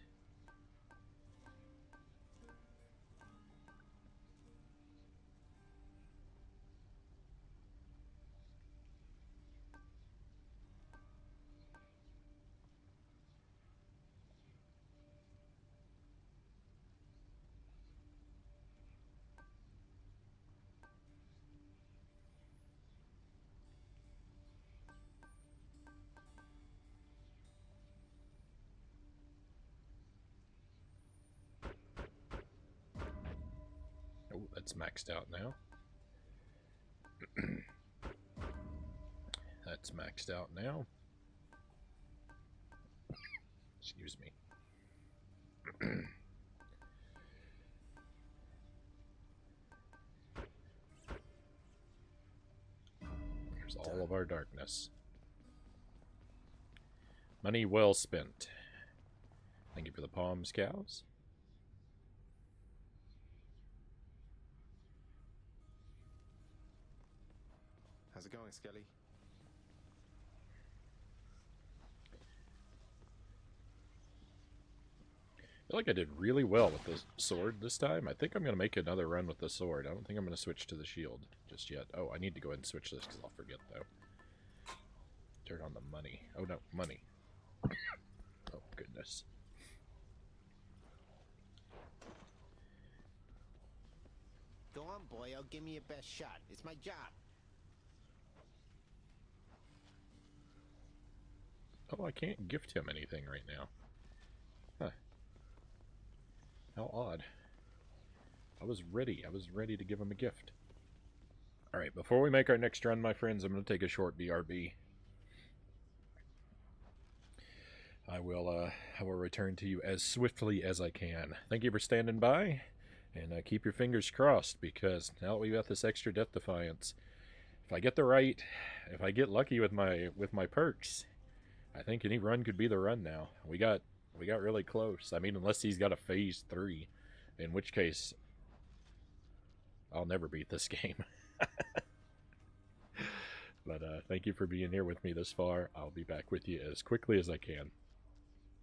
Oh, that's maxed out now. That's maxed out now. Excuse me. There's all of our darkness. Money well spent. Thank you for the palms, cows. How's it going, Skelly? I feel like I did really well with the sword this time. I think I'm going to make another run with the sword. I don't think I'm going to switch to the shield just yet. Oh, I need to go ahead and switch this because I'll forget, though. Turn on the money. Oh, no, money. Oh, goodness. Go on, boyo. Give me your best shot. It's my job. Oh, I can't gift him anything right now. Huh. How odd. I was ready to give him a gift. Alright, before we make our next run, my friends, I'm going to take a short BRB. I will return to you as swiftly as I can. Thank you for standing by, and keep your fingers crossed, because now that we've got this extra Death Defiance, if I get lucky with my perks, I think any run could be the run now. We got really close. I mean, unless he's got a phase 3, in which case I'll never beat this game. But thank you for being here with me this far. I'll be back with you as quickly as I can.